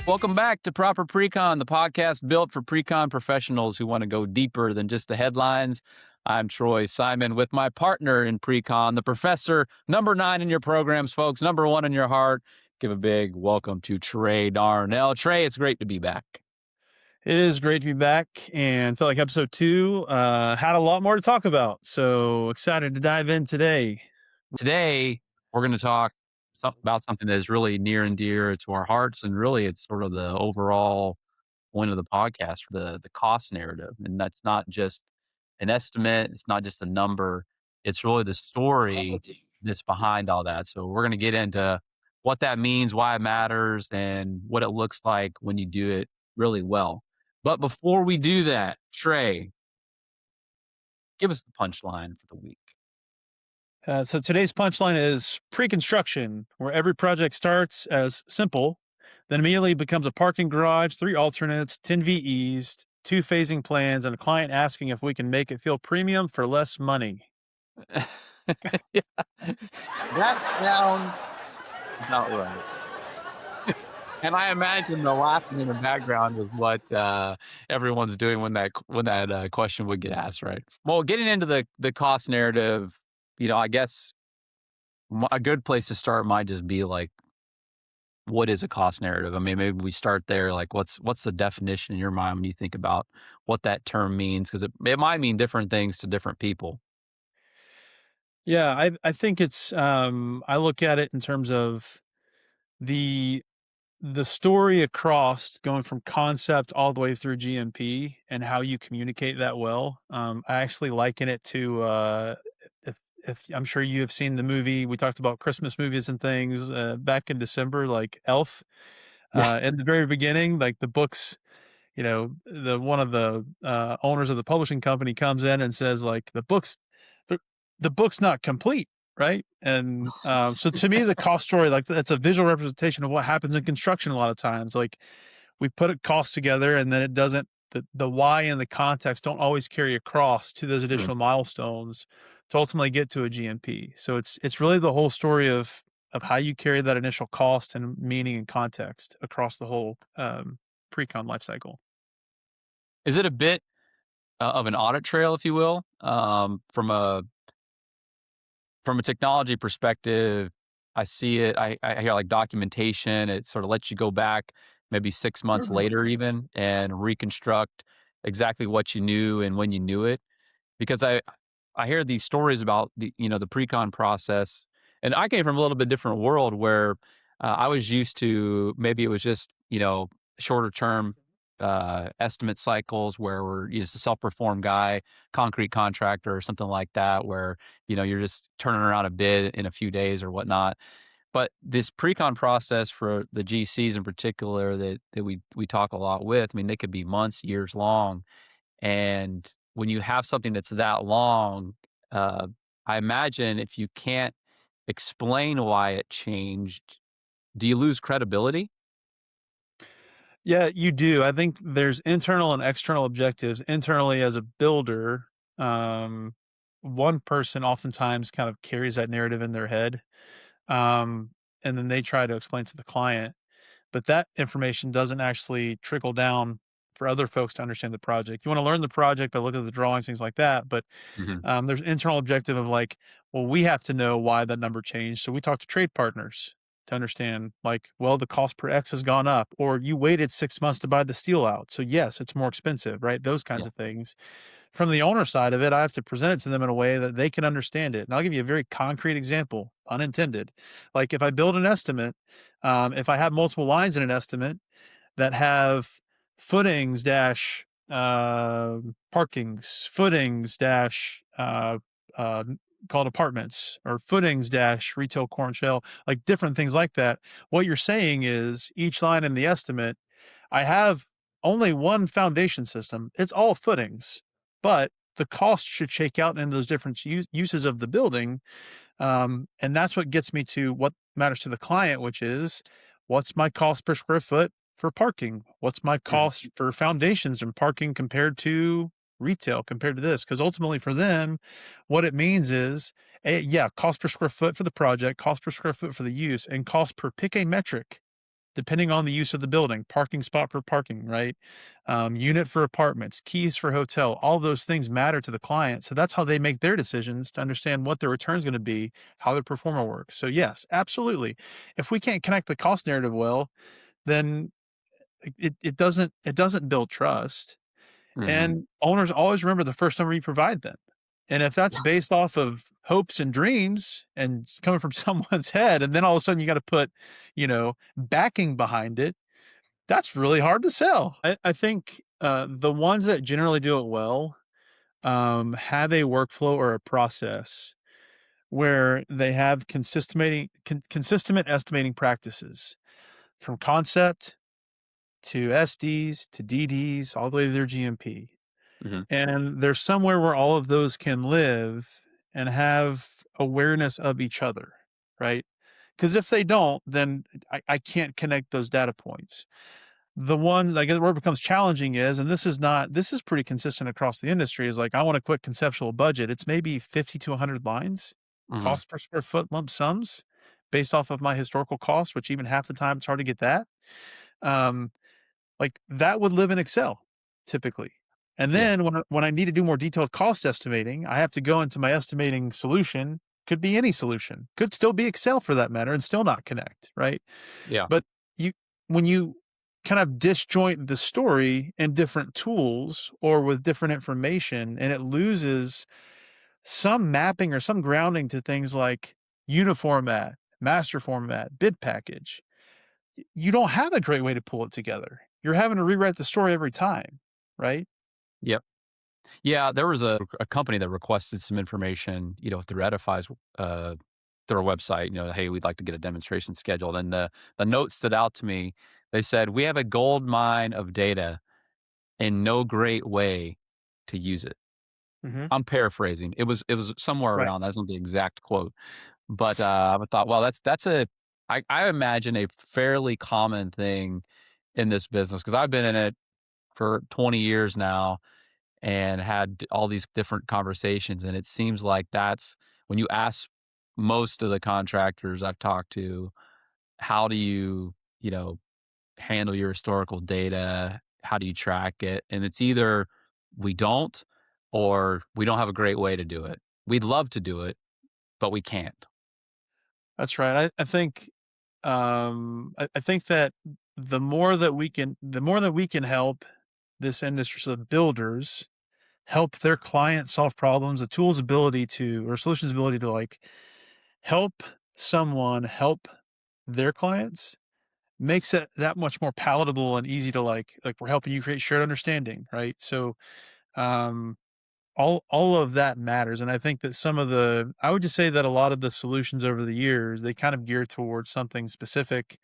Welcome back to Proper Precon, the podcast built for precon professionals who want to go deeper than just the headlines. I'm Troy Simon with my partner in precon, the professor, number 9 in your programs, folks, number 1 in your heart. Give a big welcome to Trey Darnell. Trey, it's great to be back. It is great to be back and felt like episode 2 had a lot more to talk about. So excited to dive in today. Today, we're going to talk about something that is really near and dear to our hearts. And really, it's sort of the overall point of the podcast, the cost narrative. And that's not just an estimate. It's not just a number. It's really the story that's behind all that. So we're going to get into what that means, why it matters, and what it looks like when you do it really well. But before we do that, Trey, give us the punchline for the week. So today's punchline is pre-construction, where every project starts as simple, then immediately becomes a parking garage, 3 alternates, 10 VEs, 2 phasing plans, and a client asking if we can make it feel premium for less money. Yeah. That sounds not right. And I imagine the laughing in the background is what everyone's doing when that question would get asked, right? Well, getting into the cost narrative, I guess a good place to start might just be like, what is a cost narrative? I mean, maybe we start there. Like, what's the definition in your mind when you think about what that term means? Because it might mean different things to different people. Yeah, I think it's I look at it in terms of the story across going from concept all the way through GMP and how you communicate that well. I actually liken it to if I'm sure you have seen the movie. We talked about Christmas movies and things back in December, like Elf. Yeah. At the very beginning, like the books, the one of the owners of the publishing company comes in and says, like, the, the book's not complete, right? And so to me, the cost story, like, that's a visual representation of what happens in construction a lot of times. Like, we put a cost together and then it doesn't, the why and the context don't always carry across to those Mm. additional milestones to ultimately get to a GMP. So it's really the whole story of how you carry that initial cost and meaning and context across the whole pre-con life cycle. Is it a bit of an audit trail, if you will, from a technology perspective? I see it. I hear like documentation. It sort of lets you go back maybe 6 months later even and reconstruct exactly what you knew and when you knew it. Because I hear these stories about the pre-con process, and I came from a little bit different world where I was used to, maybe it was just shorter term estimate cycles where we're just a self-perform guy, concrete contractor or something like that, where you're just turning around a bid in a few days or whatnot. But this pre-con process for the GCs in particular that we talk a lot with, I mean, they could be months, years long. And when you have something that's that long, I imagine if you can't explain why it changed, do you lose credibility? Yeah, you do. I think there's internal and external objectives. Internally, as a builder, um, one person oftentimes kind of carries that narrative in their head, um, and then they try to explain to the client. But that information doesn't actually trickle down for other folks to understand the project. You want to learn the project by looking at the drawings, things like that. But Mhm. there's internal objective of, like, well, we have to know why that number changed. So we talk to trade partners to understand, like, well, the cost per X has gone up, or you waited 6 months to buy the steel out. So yes, it's more expensive, right? Those kinds Yeah. of things. From the owner side of it, I have to present it to them in a way that they can understand it. And I'll give you a very concrete example, unintended. Like, if I build an estimate, if I have multiple lines in an estimate that have footings dash parkings, footings dash called apartments, or footings dash retail corn shell, like different things like that. What you're saying is each line in the estimate, I have only one foundation system. It's all footings, but the cost should shake out in those different uses of the building. And that's what gets me to what matters to the client, which is, what's my cost per square foot for parking? What's my Mhm. cost for foundations and parking compared to retail, compared to this? Because ultimately for them, what it means is, yeah, cost per square foot for the project, cost per square foot for the use, and cost per, pick a metric, depending on the use of the building, parking spot for parking, right? Unit for apartments, keys for hotel, all those things matter to the client. So that's how they make their decisions to understand what their return is going to be, how their performer works. So yes, absolutely. If we can't connect the cost narrative well, then it doesn't build trust. Mhm. And owners always remember the first number you provide them. And if that's based off of hopes and dreams and it's coming from someone's head, and then all of a sudden you got to put, backing behind it, that's really hard to sell. I think the ones that generally do it well have a workflow or a process where they have consistent estimating practices from concept to SDs to DDs all the way to their GMP. Mhm. And there's somewhere where all of those can live and have awareness of each other, right? Because if they don't, then I can't connect those data points. The one, I guess, where it becomes challenging is, and this is pretty consistent across the industry, is like, I want a quick conceptual budget. It's maybe 50 to 100 lines, Mhm. cost per square foot lump sums based off of my historical costs, which even half the time it's hard to get that. Um, like, that would live in Excel typically. And Yeah. then when I need to do more detailed cost estimating, I have to go into my estimating solution, could be any solution, could still be Excel for that matter, and still not connect, right? Yeah. But you when you kind of disjoint the story in different tools or with different information, and it loses some mapping or some grounding to things like uniformat, master format, bid package, you don't have a great way to pull it together. You're having to rewrite the story every time, right? Yep. Yeah, there was a company that requested some information, through Edify's, uh, through our website, "Hey, we'd like to get a demonstration scheduled," and the note stood out to me. They said, "We have a gold mine of data and no great way to use it." Mhm. I'm paraphrasing. It was somewhere Right. around, that's not the exact quote, but, I thought, well, that's I imagine a fairly common thing in this business because 'cause I've been in it for 20 years now and had all these different conversations, and it seems like that's when you ask most of the contractors I've talked to, how do you know, handle your historical data? How do you track it? And it's either we don't or we don't have a great way to do it. We'd love to do it, but we can't. That's right. I think that the more that we can help this industry, so the builders help their clients solve problems, the tools ability to or solutions ability to like help someone help their clients makes it that much more palatable and easy to like we're helping you create shared understanding, right? So um all of that matters. And I think that I would just say that a lot of the solutions over the years, they kind of gear towards something specific.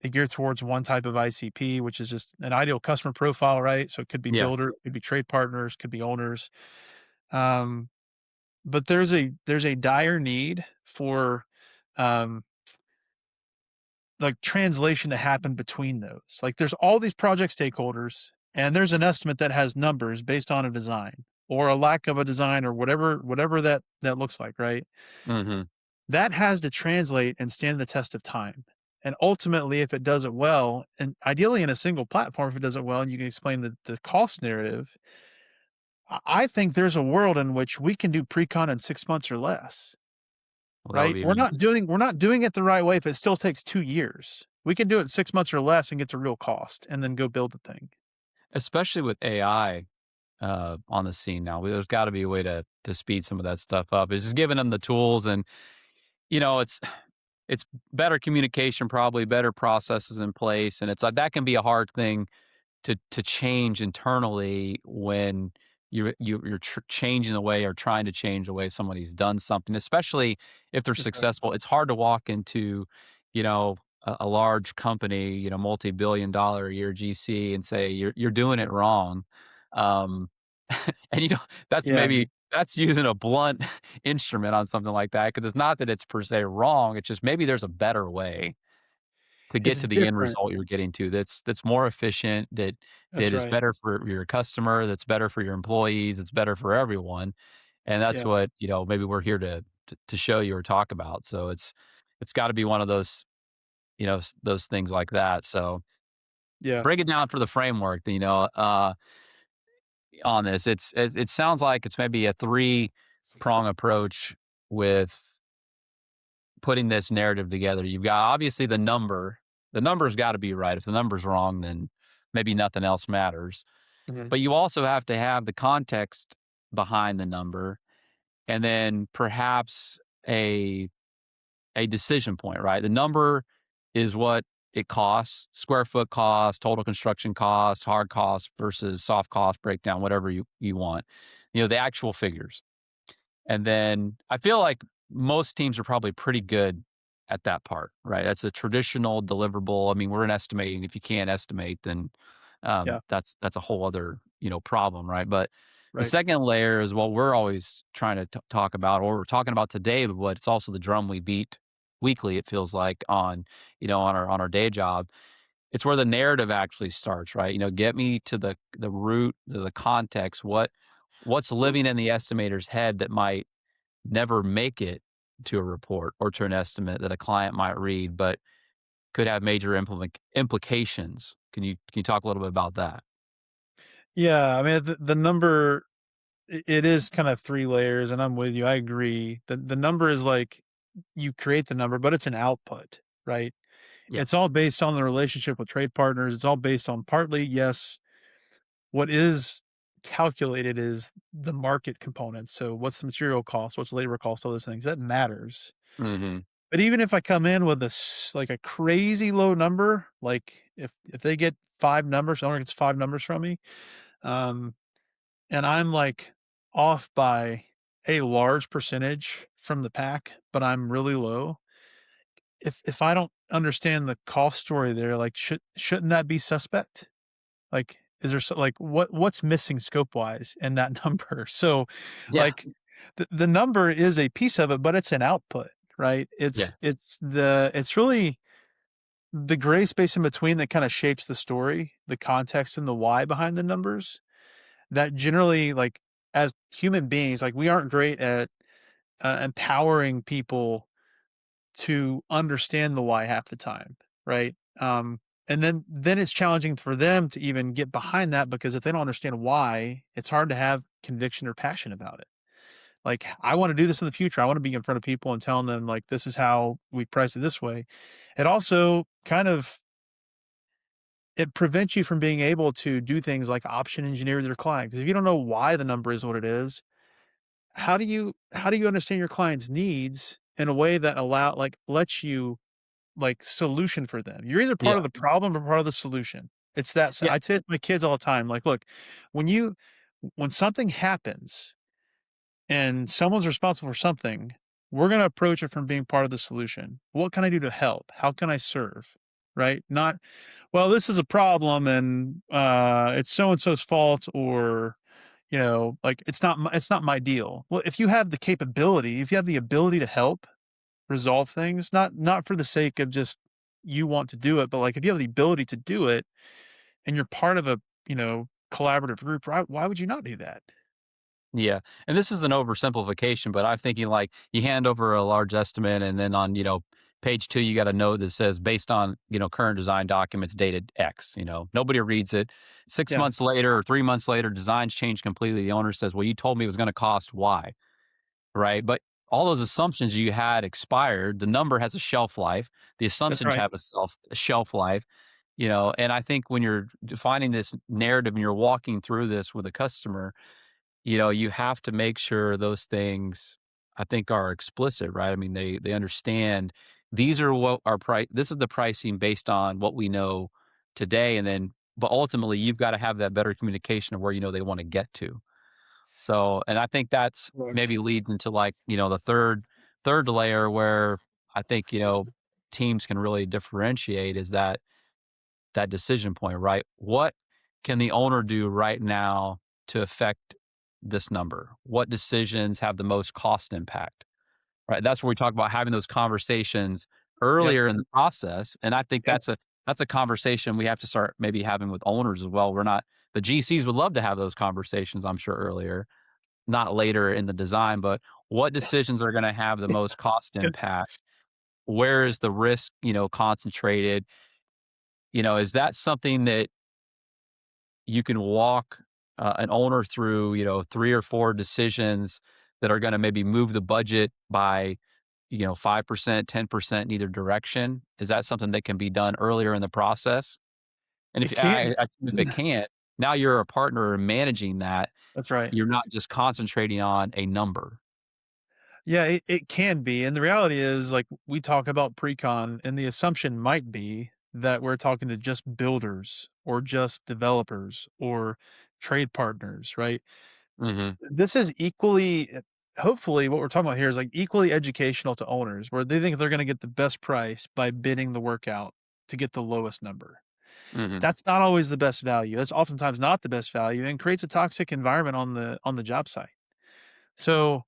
They gear towards one type of ICP, which is just an ideal customer profile, right? So it could be Yeah. builder, it could be trade partners, could be owners. Um, but there's a dire need for um like translation to happen between those. Like there's all these project stakeholders and there's an estimate that has numbers based on a design or a lack of a design or whatever that looks like, right? Mhm. That has to translate and stand the test of time. And ultimately, if it does it well, and ideally in a single platform, if it does it well and you can explain the cost narrative, I think there's a world in which we can do pre-con in 6 months or less. Well, that would Right? be amazing. We're not doing it the right way if it still takes 2 years. We can do it in 6 months or less and get to real cost and then go build the thing. Especially with AI, on the scene now. There's gotta be a way to speed some of that stuff up. It's just giving them the tools and, it's better communication, probably better processes in place, and it's like that can be a hard thing to change internally when you're changing the way or trying to change the way somebody's done something, especially if they're That's right. successful. It's hard to walk into, you know, a large company, multi-billion dollar a year GC and say you're doing it wrong. Um, and that's Yeah, maybe that's using a blunt instrument on something like that because it's not that it's per se wrong. It's just maybe there's a better way to get it's to the end different. result you're getting to that's more efficient, that That's is right. better for your customer, that's better for your employees, it's better for everyone, and that's Yeah. what, maybe we're here to show you or talk about. So it's gotta be one of those those things like that. So Yeah. break it down for the framework, on this. It sounds like it's maybe a three prong approach with putting this narrative together. You've got obviously the number. The number's got to be right. If the number's wrong, then maybe nothing else matters. Mhm. But you also have to have the context behind the number, and then perhaps a a decision point, right? The number is what it costs, square foot cost, total construction cost, hard cost versus soft cost breakdown, whatever you want. The actual figures. And then I feel like most teams are probably pretty good at that part, right? That's a traditional deliverable. I mean, we're in estimating. If you can't estimate, then Yeah. that's a whole other problem, right? But the Right. second layer is what we're always trying to talk about, or we're talking about today, but it's also the drum we beat weekly. It feels like on our day job. It's where the narrative actually starts, right? Get me to the root, the context. What's living in the estimator's head that might never make it to a report or to an estimate that a client might read, but could have major implications. Can you talk a little bit about that? Yeah, I mean, the number, it is kind of 3 layers, and I'm with you, I agree. The number is like, you create the number, but it's an output, right? Yeah. It's all based on the relationship with trade partners. It's all based on, partly, yes, what is calculated is the market components. So what's the material cost? What's labor cost? All those things. That matters. Mhm. But even if I come in with like a crazy low number, like if they get 5 numbers, owner gets 5 numbers from me, um, and I'm like off by a large percentage from the pack, but I'm really low. If I don't understand the cost story there, like shouldn't that be suspect? Like, is there like what's missing scope wise in that number? So, Yeah. like, the number is a piece of it, but it's an output, right? Yeah. It's really the gray space in between that kind of shapes the story, the context, and the why behind the numbers. That generally, like, as human beings, like, we aren't great at empowering people to understand the why half the time, right? And then it's challenging for them to even get behind that, because if they don't understand why, it's hard to have conviction or passion about it. Like, I want to do this in the future. I want to be in front of people and telling them, like, this is how we price it this way. It also kind of, it prevents you from being able to do things like option engineer their client. Because if you don't know why the number is what it is, how do you understand your client's needs in a way that lets you, like, solution for them? You're either part Yeah. of the problem or part of the solution. It's that Yeah. I tell it to my kids all the time, like, "Look, when you when something happens and someone's responsible for something, we're gonna approach it from being part of the solution. What can I do to help? How can I serve?" Right? Not, "Well, this is a problem and, it's so and so's fault," or, like, "It's not my deal." Well, if you have the capability, if you have the ability to help resolve things, not for the sake of just you want to do it, but, like, if you have the ability to do it and you're part of a, collaborative group, why would you not do that? Yeah, and this is an oversimplification, but I'm thinking like you hand over a large estimate, and then on page two, you got a note that says based on current design documents dated X. Nobody reads it. Six Yeah, months later or 3 months later, designs change completely. The owner says, "Well, you told me it was going to cost Y." Right? But all those assumptions you had expired. The number has a shelf life. The that's assumptions right. have a shelf life. And I think when you're defining this narrative and you're walking through this with a customer, you have to make sure those things, I think, are explicit, right? I mean, they understand these are what our price. This is the pricing based on what we know today, and then, but ultimately, you've got to have that better communication of where they want to get to. So, and I think that's Correct. maybe leads into like the third layer where I think teams can really differentiate is that decision point, right? What can the owner do right now to affect this number? What decisions have the most cost impact? Right. That's where we talk about having those conversations Yep. earlier in the process. And I think Yep. that's a conversation we have to start maybe having with owners as well. We're not the GCs would love to have those conversations, I'm sure, earlier, not later in the design, but what decisions are going to have the most cost impact where is the risk, concentrated? Is that something that you can walk an owner through, 3 or 4 decisions that are gonna maybe move the budget by, 5%, 10% in either direction? Is that something that can be done earlier in the process? And It can. if it can't, now you're a partner in managing that. That's right. You're not just concentrating on a number. Yeah, it can be. And the reality is, like, we talk about pre-con, and the assumption might be that we're talking to just builders or just developers or trade partners, right? Mhm, This is equally, hopefully, what we're talking about here is like equally educational to owners, where they think they're going to get the best price by bidding the work out to get the lowest number. mhm, That's not always the best value. That's oftentimes not the best value and creates a toxic environment on the job site. So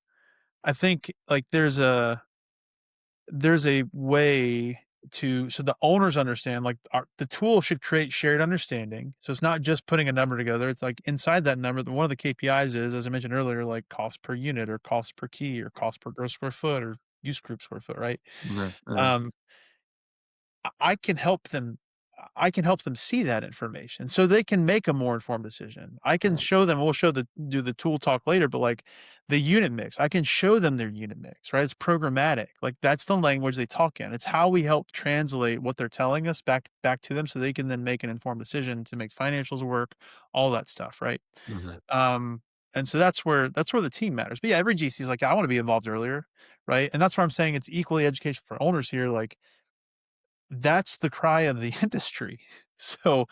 I think like there's a way to, so the owners understand, like, the tool should create shared understanding. So it's not just putting a number together. It's like inside that number, one of the KPIs is, as I mentioned earlier, like cost per unit or cost per key or cost per gross square foot or use group square foot, right? mhm, mhm, Um, I can help them. I can help them see that information so they can make a more informed decision. I can show them, we'll show the do the tool talk later, but like the unit mix, I can show them their unit mix, right? It's programmatic. Like that's the language they talk in. It's how we help translate what they're telling us back to them so they can then make an informed decision to make financials work, all that stuff, right? mhm. Um, and so that's where the team matters. But yeah, every GC is like, I want to be involved earlier, right? And that's where I'm saying it's equally education for owners here. Like that's the cry of the industry. So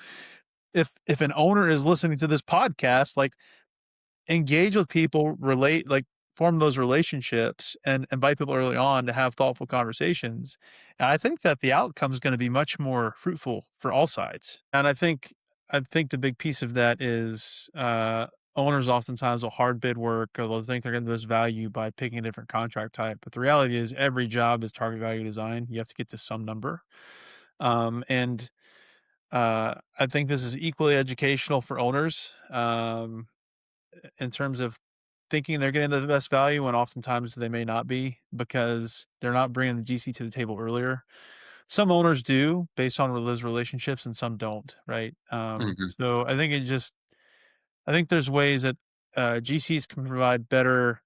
if an owner is listening to this podcast, like engage with people, relate, like form those relationships and invite people early on to have thoughtful conversations. And I think that the outcome is going to be much more fruitful for all sides. And I think the big piece of that is owners oftentimes will hard bid work or they'll think they're getting the most value by picking a different contract type. But the reality is every job is target value design. You have to get to some number. And I think this is equally educational for owners in terms of thinking they're getting the best value when oftentimes they may not be because they're not bringing the GC to the table earlier. Some owners do based on those relationships, and some don't. Right. Mhm, So I think there's ways that GCs can provide better,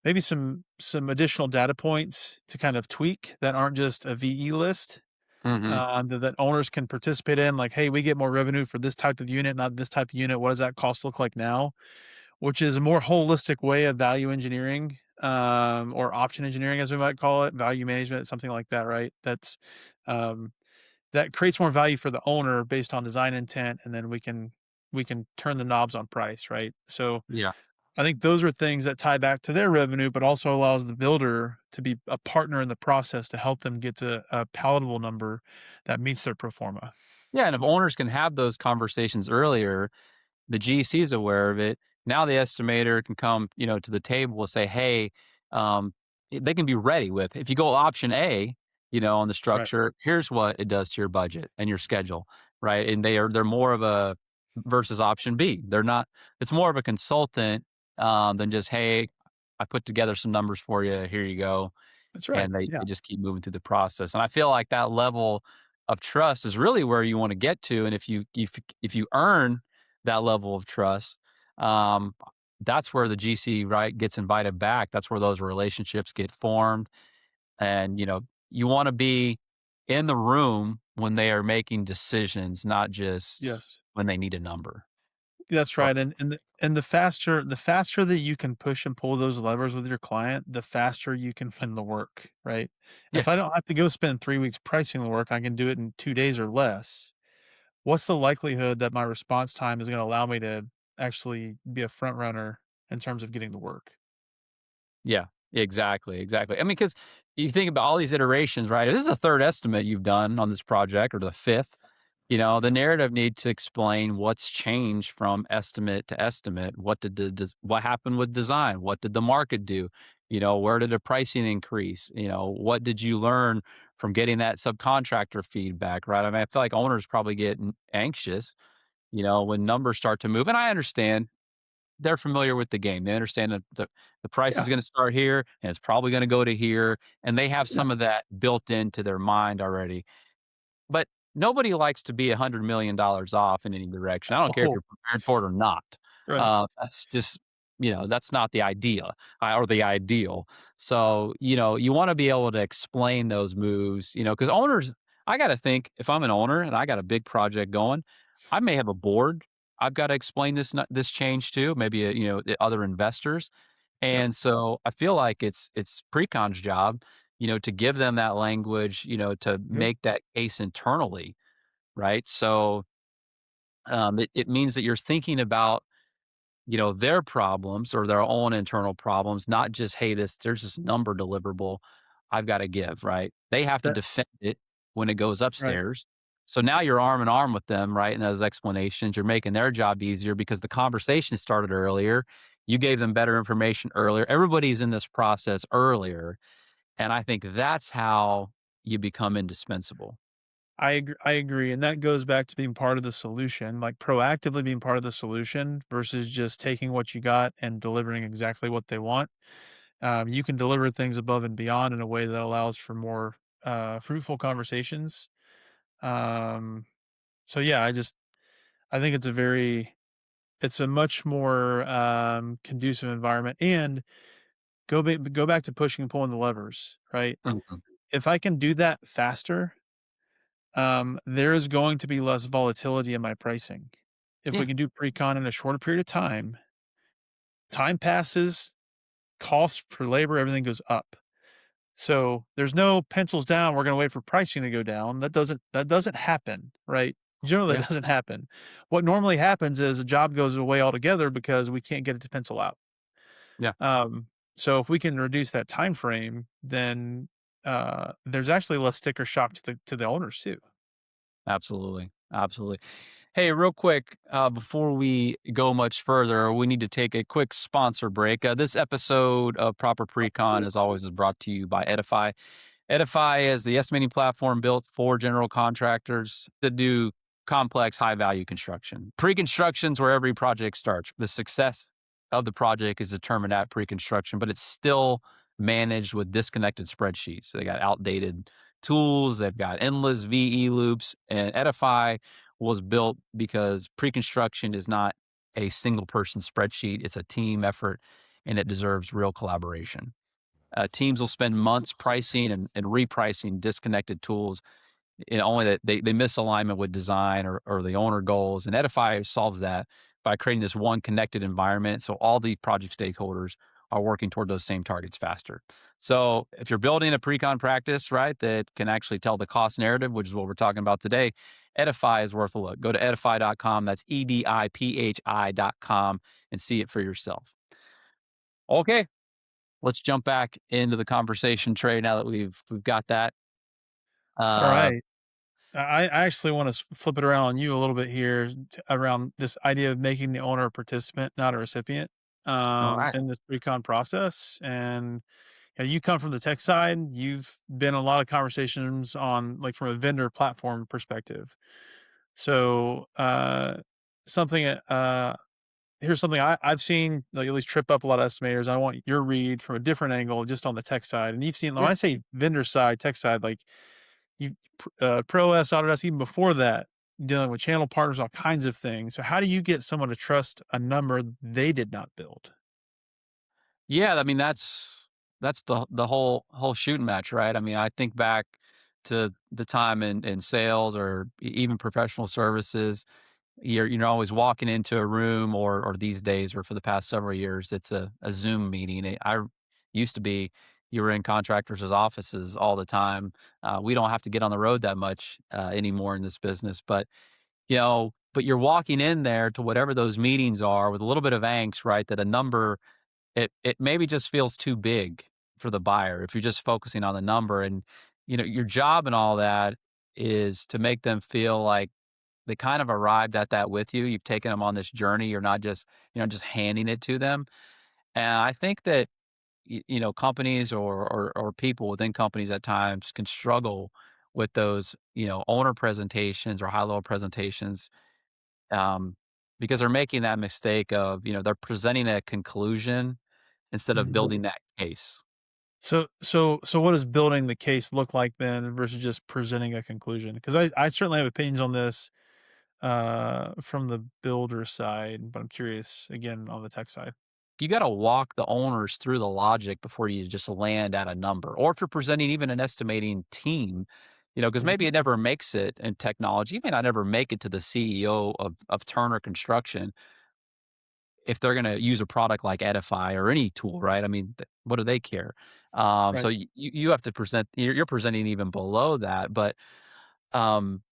maybe some additional data points to kind of tweak that aren't just a VE list mhm. that owners can participate in, like, "Hey, we get more revenue for this type of unit, not this type of unit. What does that cost look like now?" Which is a more holistic way of value engineering, or option engineering, as we might call it, value management, something like that, right? Um, that creates more value for the owner based on design intent, and then we can turn the knobs on price, right? So Yeah. I think those are things that tie back to their revenue, but also allows the builder to be a partner in the process to help them get to a palatable number that meets their pro forma. Yeah, and if owners can have those conversations earlier, the GC is aware of it. Now the estimator can come, to the table and say, "Hey," they can be ready with, if you go option A, on the That's right. structure, here's what it does to your budget and your schedule, right? And they're more of a versus option B. They're not. It's more of a consultant than just, "Hey, I put together some numbers for you. Here you go." That's right. And they Yeah. just keep moving through the process, and I feel like that level of trust is really where you wanna get to, and if you earn that level of trust, um, that's where the GC, right, gets invited back. That's where those relationships get formed, and, you wanna be in the room when they are making decisions, not just Yes. when they need a number. That's Oh, right, and the faster that you can push and pull those levers with your client, the faster you can win the work, right? yeah. If I don't have to go spend 3 weeks pricing the work, I can do it in 2 days or less. What's the likelihood that my response time is gonna allow me to actually be a front runner in terms of getting the work? Yeah, exactly, exactly. I mean, because you think about all these iterations, right? If this is the third estimate you've done on this project or the fifth, the narrative needs to explain what's changed from estimate to estimate. What happened with design? What did the market do? Where did the pricing increase? What did you learn from getting that subcontractor feedback, right? I mean, I feel like owners probably get anxious, when numbers start to move. And I understand they're familiar with the game. They understand that the price is Yeah, gonna start here, and it's probably gonna go to here, and they have yeah. some of that built into their mind already. But nobody likes to be $100 million off in any direction. I don't care if Oh, you're prepared for it or not. right. That's just, that's not the idea, or the ideal. So, you wanna be able to explain those moves, because owners, I gotta think, if I'm an owner and I got a big project going, I may have a board I've gotta explain this change to, maybe, the other investors. Yep. And so I feel like it's Precon's job, to give them that language, to Mhm. make that case internally, right? So, it means that you're thinking about, their problems or their own internal problems, not just, hey, there's this number deliverable I've got to give, right? They have to That defend it when it goes right. upstairs. So now you're arm in arm with them, right? In those explanations, you're making their job easier because the conversation started earlier. You gave them better information earlier. Everybody's in this process earlier. And I think that's how you become indispensable. I agree, and that goes back to being part of the solution, like proactively being part of the solution versus just taking what you got and delivering exactly what they want. You can deliver things above and beyond in a way that allows for more fruitful conversations. Um, so yeah, I think it's a much more conducive environment. And go back to pushing and pulling the levers, right? Mhm. If I can do that faster, there is going to be less volatility in my pricing. If we Yeah. can do pre-con in a shorter period of time, time passes, cost for labor, everything goes up. So there's no pencils down. We're going to wait for pricing to go down. That doesn't happen, right? Generally, Yeah. that doesn't happen. What normally happens is a job goes away altogether because we can't get it to pencil out. Yeah. Um, so if we can reduce that time frame, then there's actually less sticker shock to the owners too. Absolutely. Absolutely. Hey, real quick, before we go much further, we need to take a quick sponsor break. This episode of Proper Precon, as always, is brought to you by Edify. Edify is the estimating platform built for general contractors that do complex, high value construction. Pre construction is where every project starts. The success of the project is determined at pre construction, but it's still managed with disconnected spreadsheets. So they got outdated tools, they've got endless VE loops, and Edify was built because pre construction is not a single person spreadsheet, it's a team effort and it deserves real collaboration. Teams will spend months pricing and repricing disconnected tools, only that they miss alignment with design or the owner goals. And Edify solves that by creating this one connected environment. So all the project stakeholders are working toward those same targets faster. So if you're building a pre-con practice, right, that can actually tell the cost narrative, which is what we're talking about today, Edify is worth a look. Go to edify.com. That's EDIPHI.com and see it for yourself. Okay, let's jump back into the conversation, Trey. Now that we've got that. All Uh, right. I actually want to flip it around on you a little bit here around this idea of making the owner a participant, not a recipient, all right. in this pre-con process. And you come from the tech side. You've been in a lot of conversations on like from a vendor platform perspective. So something here's something I've seen like at least trip up a lot of estimators. I want your read from a different angle, just on the tech side. And you've seen when Yeah. I say vendor side, tech side, like you ProS, Autodesk, even before that, dealing with channel partners, all kinds of things. So how do you get someone to trust a number they did not build? Yeah, I mean, that's the whole shooting match, right? I mean, I think back to the time in sales or even professional services. You're always walking into a room, or these days, or for the past several years, it's a Zoom meeting. I used to be, you were in contractors' offices all the time. We don't have to get on the road that much anymore in this business, but you're walking in there to whatever those meetings are with a little bit of angst, right? That a number, it maybe just feels too big for the buyer if you're just focusing on the number. And your job and all that is to make them feel like they kind of arrived at that with you. You've taken them on this journey. You're not just handing it to them. And I think that companies or people within companies at times can struggle with those owner presentations or high level presentations. because they're making that mistake of, they're presenting a conclusion instead of Mhm. building that case. So what does building the case look like then versus just presenting a conclusion? Because I certainly have opinions on this from the builder side, but I'm curious again on the tech side. You gotta walk the owners through the logic before you just land at a number. Or if you're presenting even an estimating team, because maybe Mhm. it never makes it in technology. You may not ever make it to the CEO of Turner Construction if they're gonna use a product like Edify or any tool, right? I mean, what do they care? So Right. you have to present. You're presenting even below that, but um,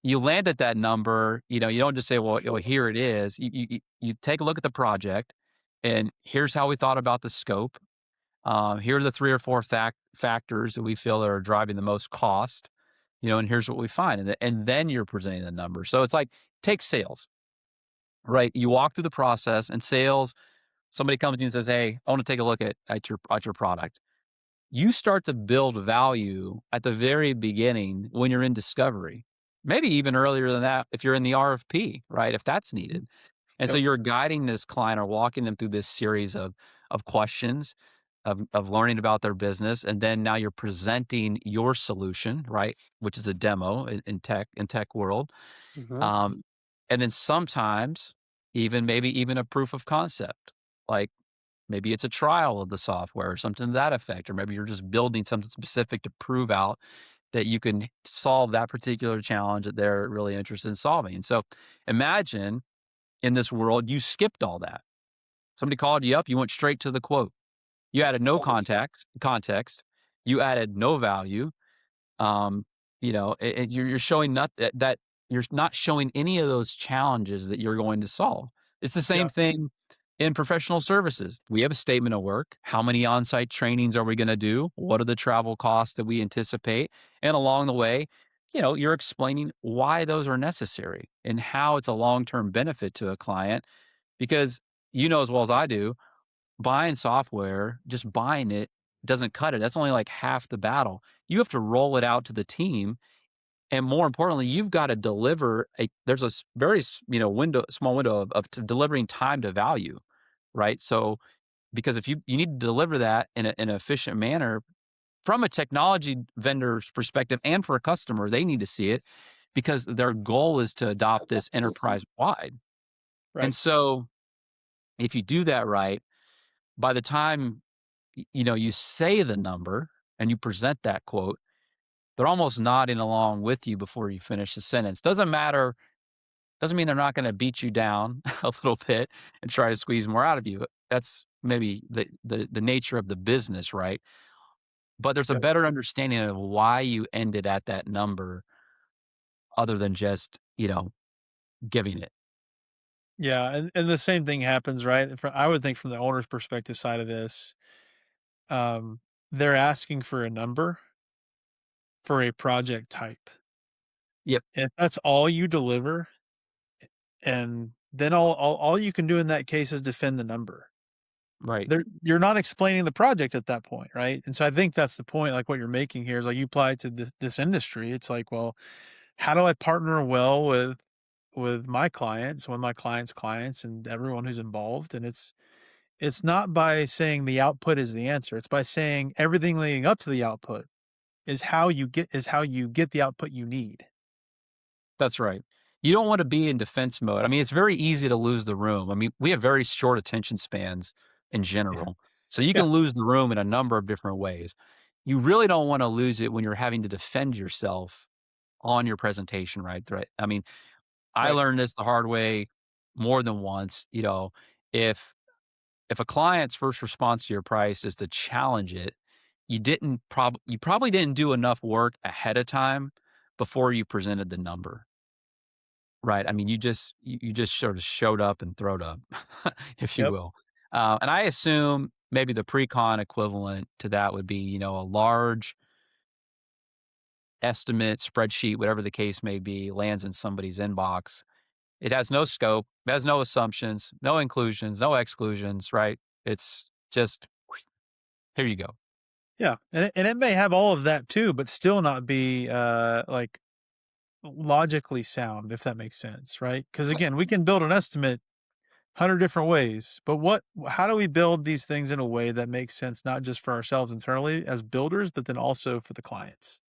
you land at that number. You don't just say, "Well, here it is." You take a look at the project, and here's how we thought about the scope. Here are the 3 or 4 factors that we feel that are driving the most cost, and here's what we find, and then you're presenting the number. So it's like, take sales, right? You walk through the process, and sales, somebody comes to you and says, "Hey, I wanna take a look at your product." You start to build value at the very beginning when you're in discovery, maybe even earlier than that if you're in the RFP, right? If that's Mhm. needed. And so Yep. you're guiding this client or walking them through this series of questions of learning about their business, and then now you're presenting your solution, right, which is a demo in tech world, Mhm. um, and then sometimes maybe even a proof of concept, like maybe it's a trial of the software or something to that effect, or maybe you're just building something specific to prove out that you can solve that particular challenge that they're really interested in solving. And so imagine in this world, you skipped all that. Somebody called you up, you went straight to the quote. You added no context, you added no value. Um, you're showing that you're not showing any of those challenges that you're going to solve. It's the Yeah. same thing in professional services. We have a statement of work. How many on-site trainings are we going to do? What are the travel costs that we anticipate? And along the way, you're explaining why those are necessary and how it's a long-term benefit to a client because you know as well as I do, buying software, just buying it doesn't cut it. That's only like half the battle. You have to roll it out to the team, and more importantly, you've got to deliver a there's a very small window of delivering time to value, right? So because if you need to deliver that in an efficient manner from a technology vendor's perspective and for a customer, they need to see it because their goal is to adopt this enterprise wide. And Right. so if you do that right, by the time you say the number and you present that quote, they're almost nodding along with you before you finish the sentence. Doesn't mean they're not going to beat you down a little bit and try to squeeze more out of you. That's maybe the nature of the business, right? But there's a Yep. better understanding of why you ended at that number other than just, giving it. Yeah, and the same thing happens, right? I would think from the owner's perspective side of this, um, they're asking for a number for a project type. Yep, If that's all you deliver, and then all you can do in that case is defend the number. right. You're not explaining the project at that point, right? And so I think that's the point, like what you're making here is like you apply it to this industry. It's like, well, how do I partner well with my clients, with my clients' clients, and everyone who's involved? And it's not by saying the output is the answer. It's by saying everything leading up to the output is how you get the output you need. That's right. You don't wanna be in defense mode. I mean, it's very easy to lose the room. I mean, we have very short attention spans in Yeah. general, so you Yeah. can lose the room in a number of different ways. You really don't wanna lose it when you're having to defend yourself on your presentation, right? I mean, I Right. learned this the hard way more than once, if if a client's first response to your price is to challenge it, you probably didn't do enough work ahead of time before you presented the number. Right, I mean, you just sort of showed up and throwed up, if you Yep. will. And I assume maybe the pre-con equivalent to that would be, a large estimate, spreadsheet, whatever the case may be, lands in somebody's inbox. It has no scope, it has no assumptions, no inclusions, no exclusions, right? It's just, here you go. Yeah. And it may have all of that too, but still not be like logically sound, if that makes sense, right? Because again, we can build an estimate 100 different ways, but how do we build these things in a way that makes sense not just for ourselves internally as builders, but then also for the clients?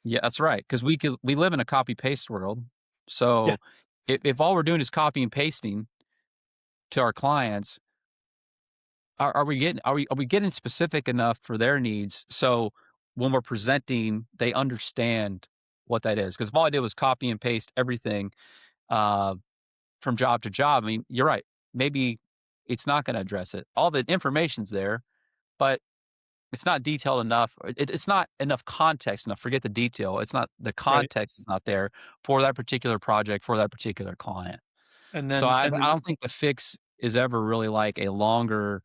Yeah, that's right. Because we live in a copy paste world. Yeah, So if all we're doing is copy and pasting to our clients, are we getting specific enough for their needs so when we're presenting, they understand what that is? Because if all I did was copy and paste everything uh, from job to job, I mean, you're right. Maybe it's not going to address it. All the information's there, but it's not detailed enough. It's not enough context enough. Forget the detail. It's not the right. context is not there for that particular project for that particular client. And So then I don't think the fix is ever really like a longer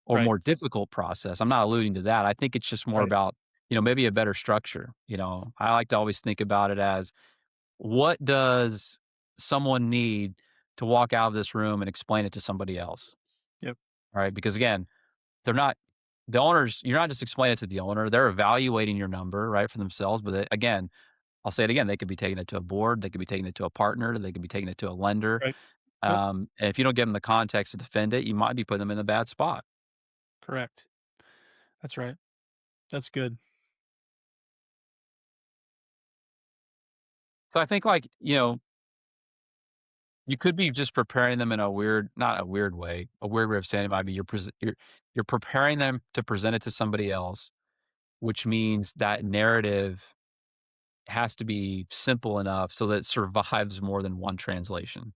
or right, more difficult process. I'm not alluding to that. I think it's just more right. about, maybe a better structure. I like to always think about it as what does someone need to walk out of this room and explain it to somebody else, Yep, right? Because again, they're not the owners. You're not just explaining it to the owner. They're evaluating your number, right, for themselves. But again, I'll say it again. They could be taking it to a board. They could be taking it to a partner. They could be taking it to a lender. right. Yep, And if you don't give them the context to defend it, you might be putting them in a bad spot. correct. That's right. That's good. So I think like, you could be just preparing them in a weird not a weird way. A weird way of saying it might be you're preparing them to present it to somebody else, which means that narrative has to be simple enough so that it survives more than one translation.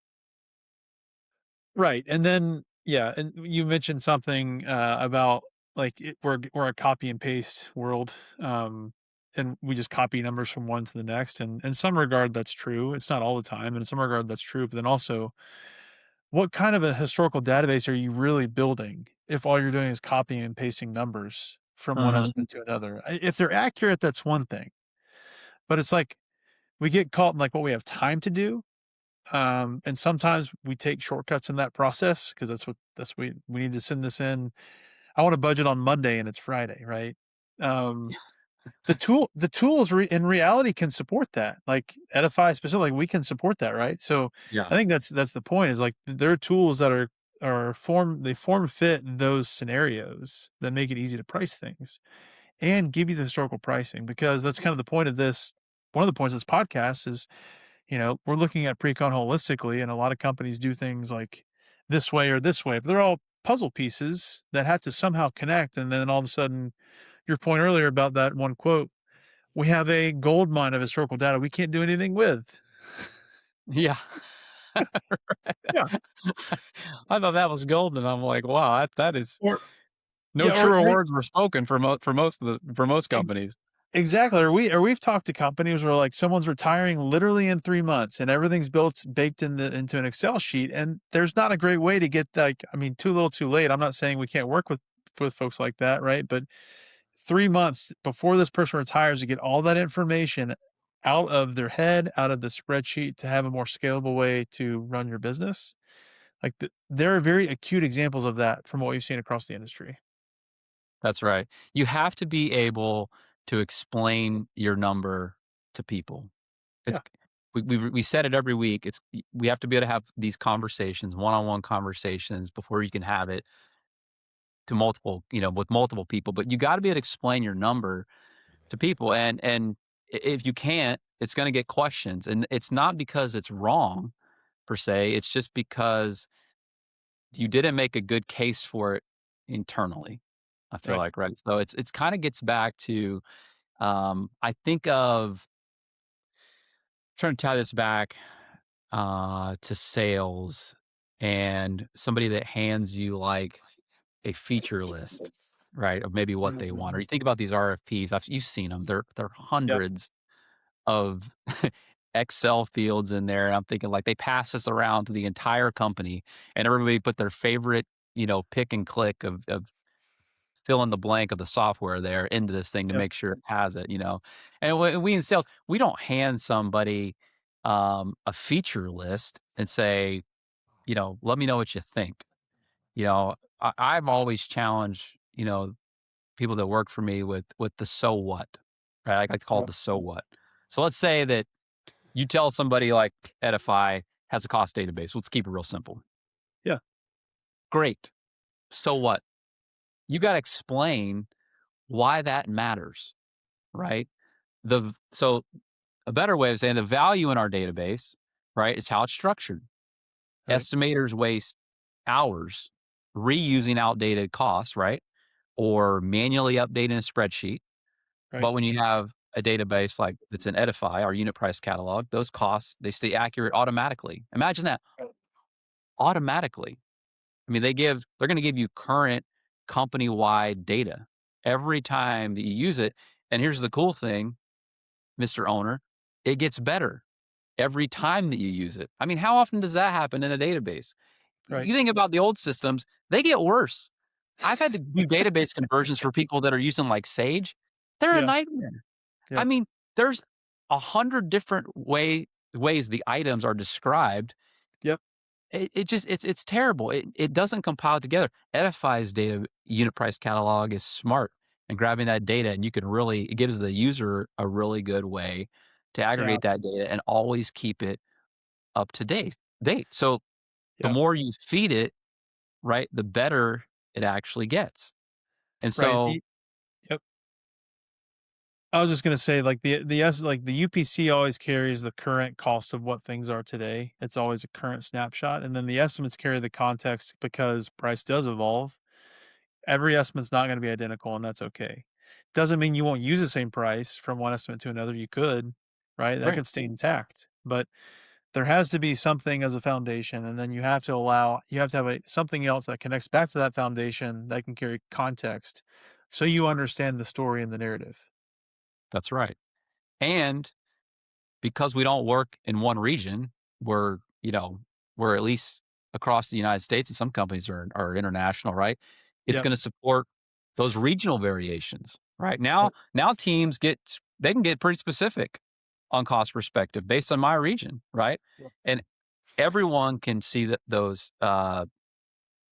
Right, and then yeah, and you mentioned something, about, like, we're a copy and paste world, and we just copy numbers from one to the next, and in some regard, that's true. It's not all the time, and in some regard, that's true, but then also, what kind of a historical database are you really building if all you're doing is copying and pasting numbers from one Mhm. estimate to another? If they're accurate, that's one thing, but it's like, we get caught in, like, what we have time to do. And sometimes we take shortcuts in that process because we need to send this in. I want to budget on Monday and it's Friday, right? Um, the tools in reality can support that. Like Edify specifically, we can support that, right? So Yeah, I think that's the point. Is like there are tools that form fit those scenarios that make it easy to price things and give you the historical pricing because that's kind of the point of this. One of the points of this podcast is we're looking at pre-con holistically, and a lot of companies do things like this way, but they're all puzzle pieces that have to somehow connect. And then all of a sudden, your point earlier about that one quote, we have a gold mine of historical data we can't do anything with. yeah. Yeah. I thought that was golden. I'm like, wow, that is Or no yeah, or truer words were spoken for most e- companies. exactly. Or we've talked to companies where like someone's retiring literally in 3 months and everything's baked into an Excel sheet. And there's not a great way to get like, I mean, too little too late. I'm not saying we can't work with folks like that, right? But 3 months before this person retires to get all that information out of their head, out of the spreadsheet to have a more scalable way to run your business. Like, there are very acute examples of that from what we've seen across the industry. That's right. You have to be able to explain your number to people. It's Yeah, we said it every week. We have to be able to have these conversations, one-on-one conversations before you can have it to multiple, with multiple people. But you got to be able to explain your number to people, and if you can't, it's going to get questions, and it's not because it's wrong per se. It's just because you didn't make a good case for it internally. I feel right. like, right? So it's kind of gets back to I think of trying to tie this back to sales and somebody that hands you like a feature list, right, of maybe what they want. Or Mhm. you think about these RFPs. You've seen them. They're Yep, hundreds of Excel fields in there. And I'm thinking like they pass this around to the entire company, and everybody put their favorite, pick and click of fill in the blank of the software there into this thing to yep, make sure it has it, And we in sales, we don't hand somebody a feature list and say, let me know what you think. I've always challenged, people that work for me with the so what, right? I like to call it yep, the so what. So let's say that You tell somebody like Edify has a cost database. Let's keep it real simple. Yeah, Great. So what? You got to explain why that matters, right? So a better way of saying the value in our database, right, is how it's structured. right, Estimators waste hours reusing outdated costs, right? Or manually updating a spreadsheet. right. But when you have a database like that's in Edify, our unit price catalog, those costs, they stay accurate automatically. Imagine that automatically. I mean, they're going to give you current company wide data every time that you use it. And here's the cool thing, Mr. Owner, it gets better every time that you use it. I mean, how often does that happen in a database? Right. You think about the old systems, they get worse. I've had to do database conversions for people that are using like Sage. They're a Yeah. nightmare. I Yep. mean, there's 100 different ways the items are described. Yep. It just it's terrible. It doesn't compile together. Edify's data unit price catalog is smart and grabbing that data, and you can really it gives the user a really good way to Yeah. aggregate that data and always keep it up to date. So the Yep. more you feed it, right, the better it actually gets. And Right. so Yep. I was just gonna say, like like the UPC always carries the current cost of what things are today. It's always a current snapshot, and then the estimates carry the context because price does evolve. Every estimate's not going to be identical, and that's okay. Doesn't mean you won't use the same price from one estimate to another. You could, right? That right, could stay intact, but there has to be something as a foundation, and then you have to have something else that connects back to that foundation that can carry context, so you understand the story and the narrative. that's right. And because we don't work in one region, we're, we're at least across the United States and some companies are international, right? It's Yep. gonna support those regional variations, right? Now Yep. now teams they can get pretty specific on cost perspective based on my region, right? Yep. And everyone can see that those,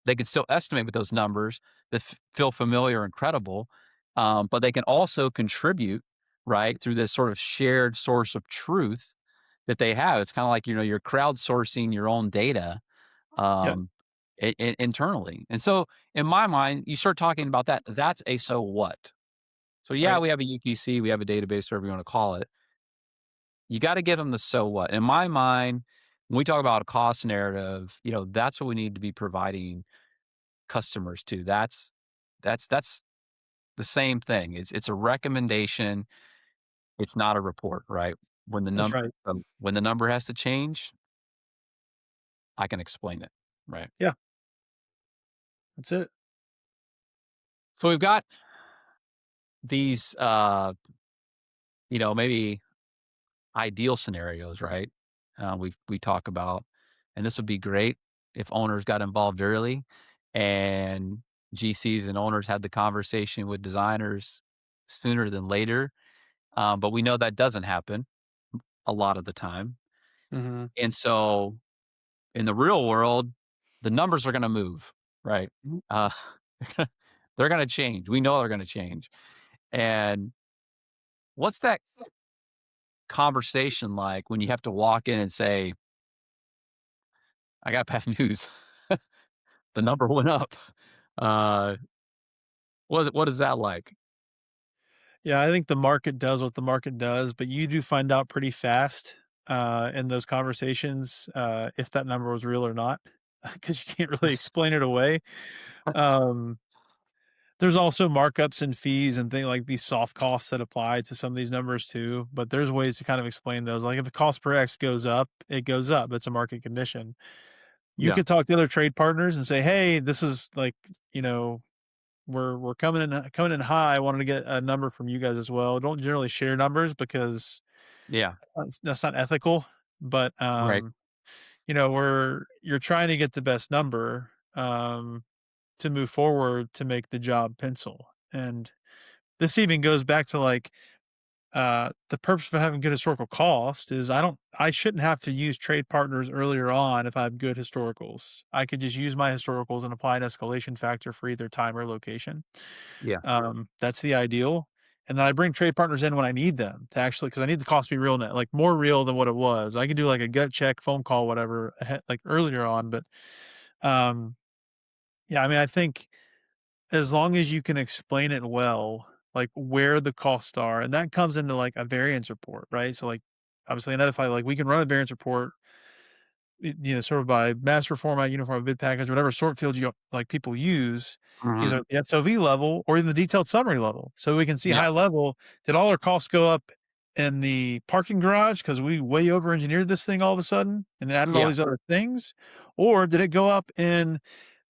they can still estimate with those numbers that feel familiar and credible, but they can also contribute, right, through this sort of shared source of truth that they have. It's kind of like you're crowdsourcing your own data Yep. um, internally, and so in my mind, you start talking about that. That's a so what. So yeah, Right. we have a UPC, we have a database, whatever you want to call it. You got to give them the so what. In my mind, when we talk about a cost narrative, that's what we need to be providing customers to. That's the same thing. It's a recommendation. It's not a report, right? When the That's right. when the number has to change, I can explain it, right? Yeah. That's it. So we've got these, maybe ideal scenarios, right? We talk about, and this would be great if owners got involved early, and GCs and owners had the conversation with designers sooner than later. But we know that doesn't happen a lot of the time. Hmm. And so in the real world, the numbers are going to move, right? Uh, they're going to change. We know they're going to change. And what's that conversation like when you have to walk in and say, I got bad news. The number went up. Uh, what is that like? Yeah, I think the market does what the market does, but you do find out pretty fast in those conversations if that number was real or not, because you can't really explain it away. Um, there's also markups and fees and things like these soft costs that apply to some of these numbers too. But there's ways to kind of explain those. Like if the cost per X goes up, it goes up. It's a market condition. You Yeah. could talk to other trade partners and say, "Hey, this is like you know we're coming in high. I wanted to get a number from you guys as well. Don't generally share numbers because Yeah. that's not ethical, but, Right. you're trying to get the best number, to move forward to make the job pencil, and this even goes back to, like, the purpose of having good historical cost is I shouldn't have to use trade partners earlier on if I have good historicals. I could just use my historicals and apply an escalation factor for either time or location. Yeah. That's the ideal, and then I bring trade partners in when I need them to actually because I need the cost to be real net, like more real than what it was. I can do like a gut check, phone call, whatever, like earlier on, but um, yeah, I mean, I think as long as you can explain it well, like where the costs are, and that comes into like a variance report, right? So like obviously in Edify, like we can run a variance report, sort of by master format, uniform bid package, whatever sort field you like people use, either Mhm. at the SOV level or in the detailed summary level. So we can see Yeah. high level, did all our costs go up in the parking garage because we way over engineered this thing all of a sudden and added all Yeah. these other things? Or did it go up in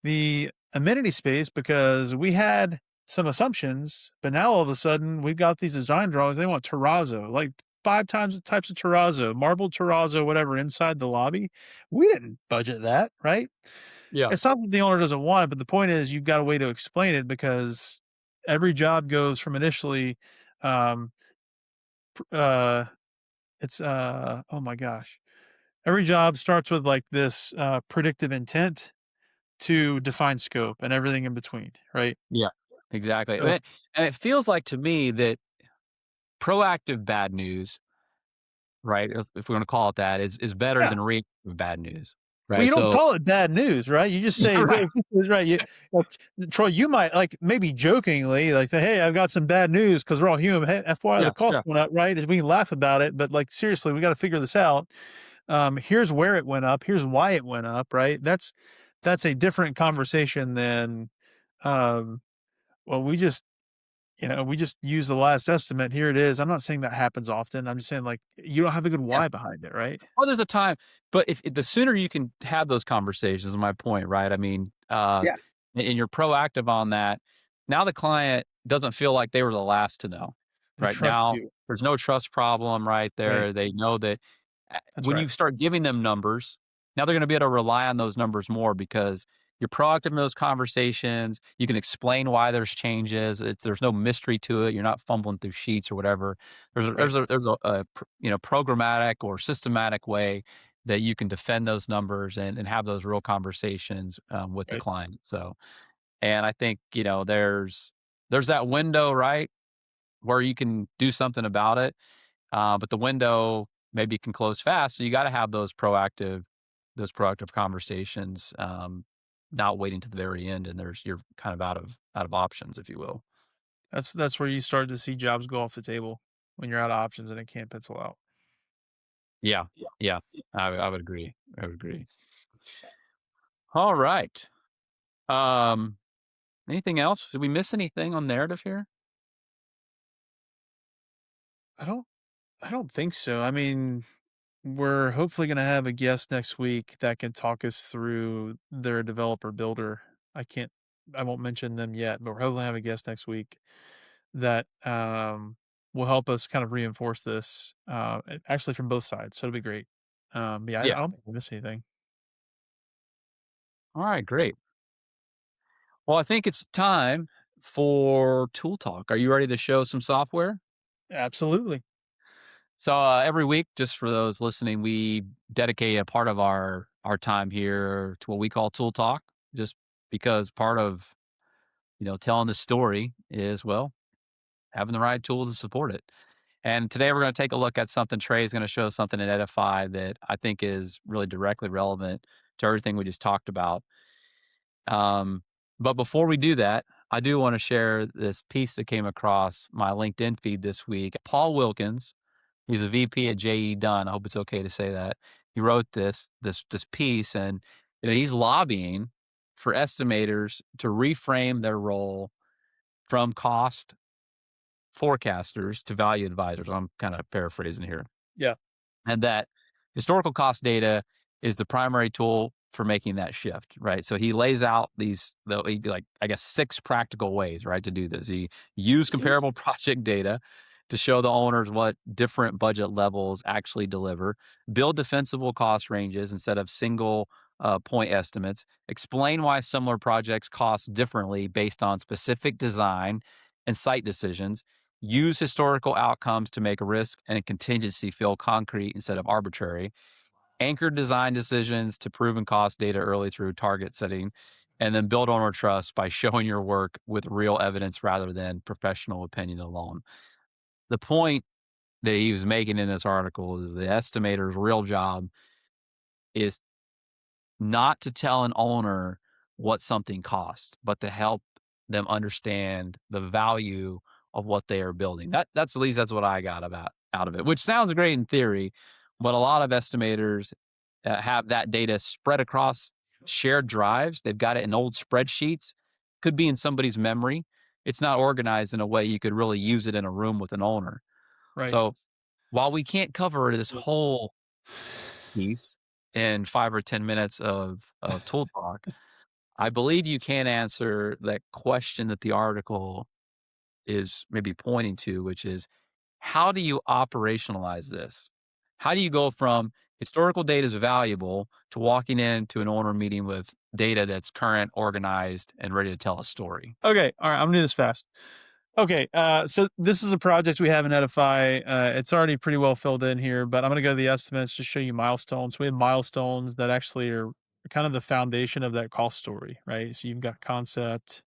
the amenity space because we had some assumptions, but now all of a sudden we've got these design drawings. They want terrazzo, like 5 times the types of terrazzo, marble terrazzo, whatever, inside the lobby. We didn't budget that, right? Yeah. It's not that the owner doesn't want it, but the point is you've got a way to explain it because every job goes from initially, um, uh, oh my gosh, every job starts with like this predictive intent to define scope and everything in between, right? Yeah. Exactly. So And it feels like to me that proactive bad news, right, if we're gonna call it that, is better yeah. than reactive bad news, Well, right? you don't So call it bad news, right? You just yeah, say, right. "This is right." Well, Troy, you might like maybe jokingly like say, "Hey, I've got some bad news because we're all human. Hey, FYI, the Yeah, cost yeah, went up, right?" And we can laugh about it, but like seriously, we got to figure this out. Here's where it went up. Here's why it went up. Right? That's a different conversation than, um, well, we just use the last estimate. Here it is. I'm not saying that happens often. I'm just saying like you don't have a good yeah. why behind it, right? Well, there's a time, but if the sooner you can have those conversations is my point, right? I mean, Yeah. and you're proactive on that, now the client doesn't feel like they were the last to know, They right? trust Now you, there's no trust problem right right? there. They know that That's when right. you start giving them numbers, now they're going to be able to rely on those numbers more because you're proactive in those conversations. You can explain why there's changes. There's no mystery to it. You're not fumbling through sheets or whatever. Right. Programmatic or systematic way that you can defend those numbers and have those real conversations with the Right. client. So, and I think there's that window, right, where you can do something about it, but the window maybe can close fast. So you got to have those proactive conversations, not waiting to the very end, and you're kind of out of options, if you will. That's where you start to see jobs go off the table when you're out of options and it can't pencil out. Yeah, yeah, I would agree. I would agree. All right. Um, Anything else? Did we miss anything on narrative here? I don't I don't think so. I mean, we're hopefully going to have a guest next week that can talk us through their developer builder. I can't I won't mention them yet, but we're hoping to have a guest next week that will help us kind of reinforce this actually from both sides. So it'll be great. Yeah, I Yeah. don't think we missed anything. All right, great. Well, I think it's time for tool talk. Are you ready to show some software? Absolutely. So every week, just for those listening, we dedicate a part of our time here to what we call tool talk, just because part of telling the story is well having the right tools to support it. And today we're going to take a look at something. Trey is going to show something in Edify that I think is really directly relevant to everything we just talked about. Um, but before we do that, I do want to share this piece that came across my LinkedIn feed this week. Paul Wilkins, he's a VP at JE Dunn. I hope it's okay to say that. He wrote this piece, and he's lobbying for estimators to reframe their role from cost forecasters to value advisors. I'm kind of paraphrasing here, Yeah. and that historical cost data is the primary tool for making that shift, right? So he lays out like I guess 6 practical ways, right, to do this. He used comparable project data to show the owners what different budget levels actually deliver, build defensible cost ranges instead of single point estimates, explain why similar projects cost differently based on specific design and site decisions, use historical outcomes to make risk and contingency feel concrete instead of arbitrary, anchor design decisions to proven cost data early through target setting, and then build owner trust by showing your work with real evidence rather than professional opinion alone. The point that he was making in this article is the estimator's real job is not to tell an owner what something costs, but to help them understand the value of what they are building. That's at least that's what I got about out of it, which sounds great in theory, but a lot of estimators have that data spread across shared drives. They've got it in old spreadsheets, could be in somebody's memory. It's not organized in a way you could really use it in a room with an owner. Right. So while we can't cover this whole piece in 5 or 10 minutes of tool talk, I believe you can answer that question that the article is maybe pointing to, which is how do you operationalize this? How do you go from historical data is valuable to walking into an owner meeting with data that's current, organized, and ready to tell a story? Okay. All right. I'm gonna do this fast. Okay. So this is a project we have in Edify. It's already pretty well filled in here, but I'm gonna go to the estimates to show you milestones. We have milestones that actually are kind of the foundation of that cost story, right? So you've got concept,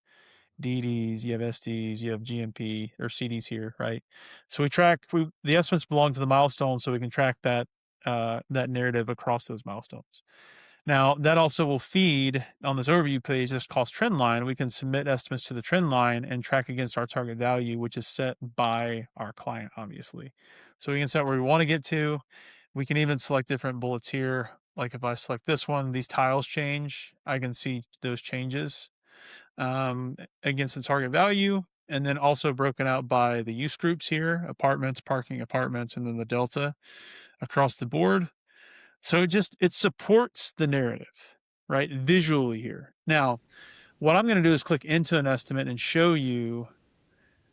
DDs, you have SDs, you have GMP or CDs here, right? So the estimates belong to the milestones, so we can track that narrative across those milestones. Now, that also will feed on this overview page, this cost trend line. We can submit estimates to the trend line and track against our target value, which is set by our client, obviously. So we can set where we want to get to. We can even select different bullets here. Like if I select this one, these tiles change. I can see those changes against the target value. And then also broken out by the use groups here, apartments, parking, apartments, and then the delta across the board. So it supports the narrative, right? Visually here. Now, what I'm going to do is click into an estimate and show you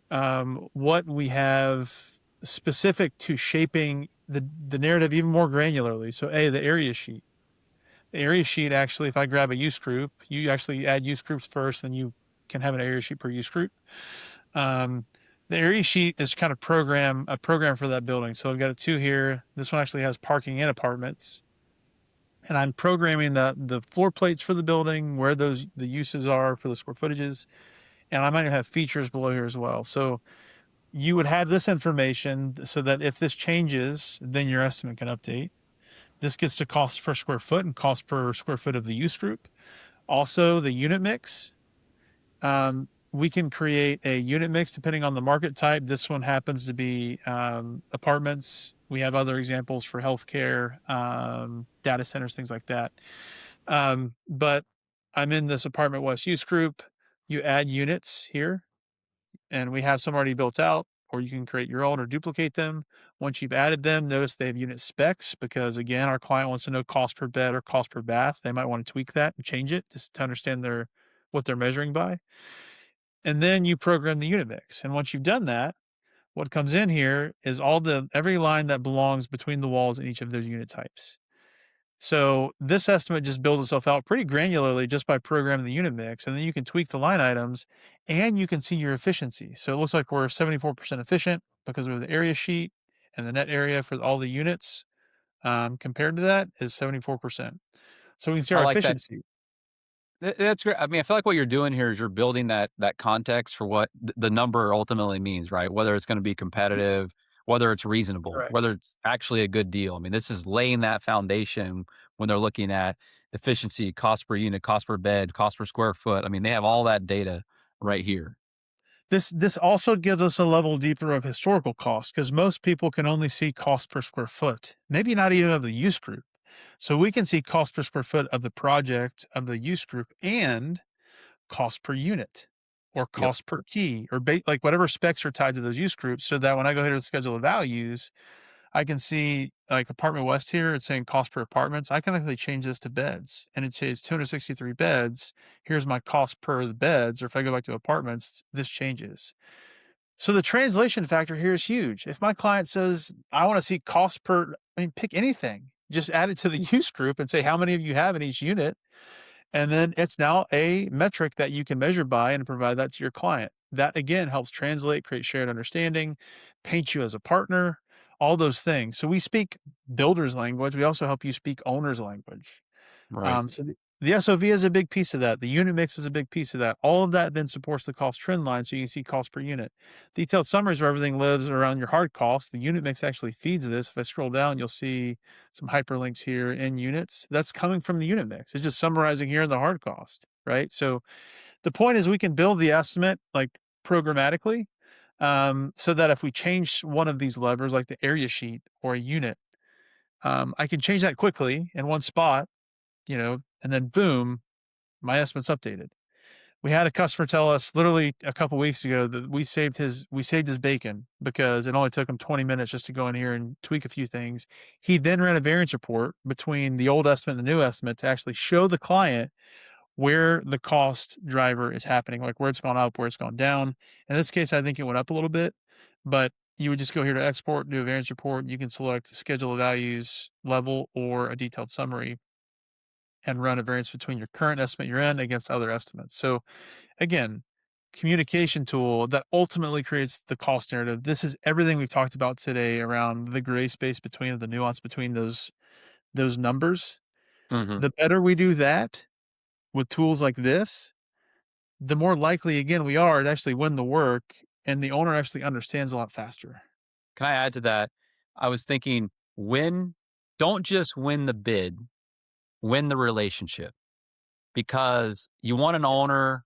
what we have specific to shaping the narrative even more granularly. So, the area sheet. The area sheet actually, if I grab a use group, you actually add use groups first, then you can have an area sheet per use group. Um, the area sheet is kind of a program for that building. So I've got a two here. This one actually has parking and apartments, and I'm programming the floor plates for the building, where the uses are for the square footages, and I might have features below here as well. So you would have this information so that if this changes, then your estimate can update. This gets to cost per square foot and cost per square foot of the use group. Also, the unit mix. We can create a unit mix depending on the market type. This one happens to be apartments. We have other examples for healthcare, data centers, things like that. But I'm in this apartment west use group. You add units here, and we have some already built out, or you can create your own or duplicate them. Once you've added them, notice they have unit specs because, again, our client wants to know cost per bed or cost per bath. They might want to tweak that and change it just to understand what they're measuring by. And then you program the unit mix. And once you've done that, what comes in here is every line that belongs between the walls in each of those unit types. So this estimate just builds itself out pretty granularly just by programming the unit mix. And then you can tweak the line items and you can see your efficiency. So it looks like we're 74% efficient because of the area sheet, and the net area for all the units compared to that is 74%. So we can see I our like that. efficiency. That's great. I mean, I feel like what you're doing here is you're building that context for what the number ultimately means, right? Whether it's going to be competitive, whether it's reasonable, Correct. whether it's actually a good deal. I mean, this is laying that foundation when they're looking at efficiency, cost per unit, cost per bed, cost per square foot. I mean, they have all that data right here. This also gives us a level deeper of historical cost because most people can only see cost per square foot, maybe not even of the use group. So we can see cost per square foot of the project of the use group and cost per unit or Yep. cost per key or like whatever specs are tied to those use groups, so that when I go here to the schedule of values, I can see like apartment west here, it's saying cost per apartments. I can actually change this to beds, and it says 263 beds. Here's my cost per the beds. Or if I go back to apartments, this changes. So the translation factor here is huge. If my client says, I want to see cost per, I mean, pick anything, just add it to the use group and say how many of you have in each unit. And then it's now a metric that you can measure by and provide that to your client. That again helps translate, create shared understanding, paint you as a partner, all those things. So we speak builder's language. We also help you speak owner's language. Right. The SOV is a big piece of that. The unit mix is a big piece of that. All of that then supports the cost trend line, so you can see cost per unit. Detailed summaries where everything lives around your hard costs. The unit mix actually feeds this. If I scroll down, you'll see some hyperlinks here in units. That's coming from the unit mix. It's just summarizing here the hard cost, right? So the point is we can build the estimate like programmatically, so that if we change one of these levers, like the area sheet or a unit, I can change that quickly in one spot, and then boom, my estimate's updated. We had a customer tell us literally a couple weeks ago that we saved his bacon because it only took him 20 minutes just to go in here and tweak a few things. He then ran a variance report between the old estimate and the new estimate to actually show the client where the cost driver is happening, like where it's gone up, where it's gone down. In this case, I think it went up a little bit, but you would just go here to export, do a variance report. You can select schedule of values level or a detailed summary and run a variance between your current estimate you're in against other estimates. So again, communication tool that ultimately creates the cost narrative. This is everything we've talked about today around the gray space between the nuance between those numbers. Mhm. The better we do that with tools like this, the more likely again we are to actually win the work and the owner actually understands a lot faster. Can I add to that? I was thinking, win don't just win the bid, win the relationship, because you want an owner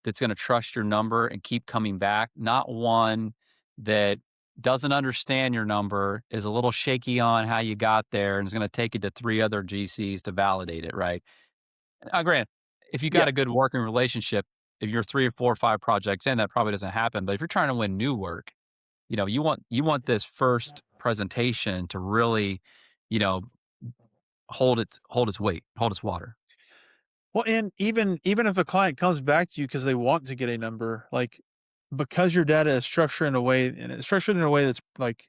that's gonna trust your number and keep coming back, not one that doesn't understand your number, is a little shaky on how you got there, and is gonna take it to 3 other GCs to validate it, right? Granted, if you got Yeah. a good working relationship, if you're 3 or 4 or 5 projects in, that probably doesn't happen, but if you're trying to win new work, you want this first presentation to really, you know, hold its weight, hold its water. Well, and even if a client comes back to you because they want to get a number, like because your data is structured in a way and it's structured in a way that's like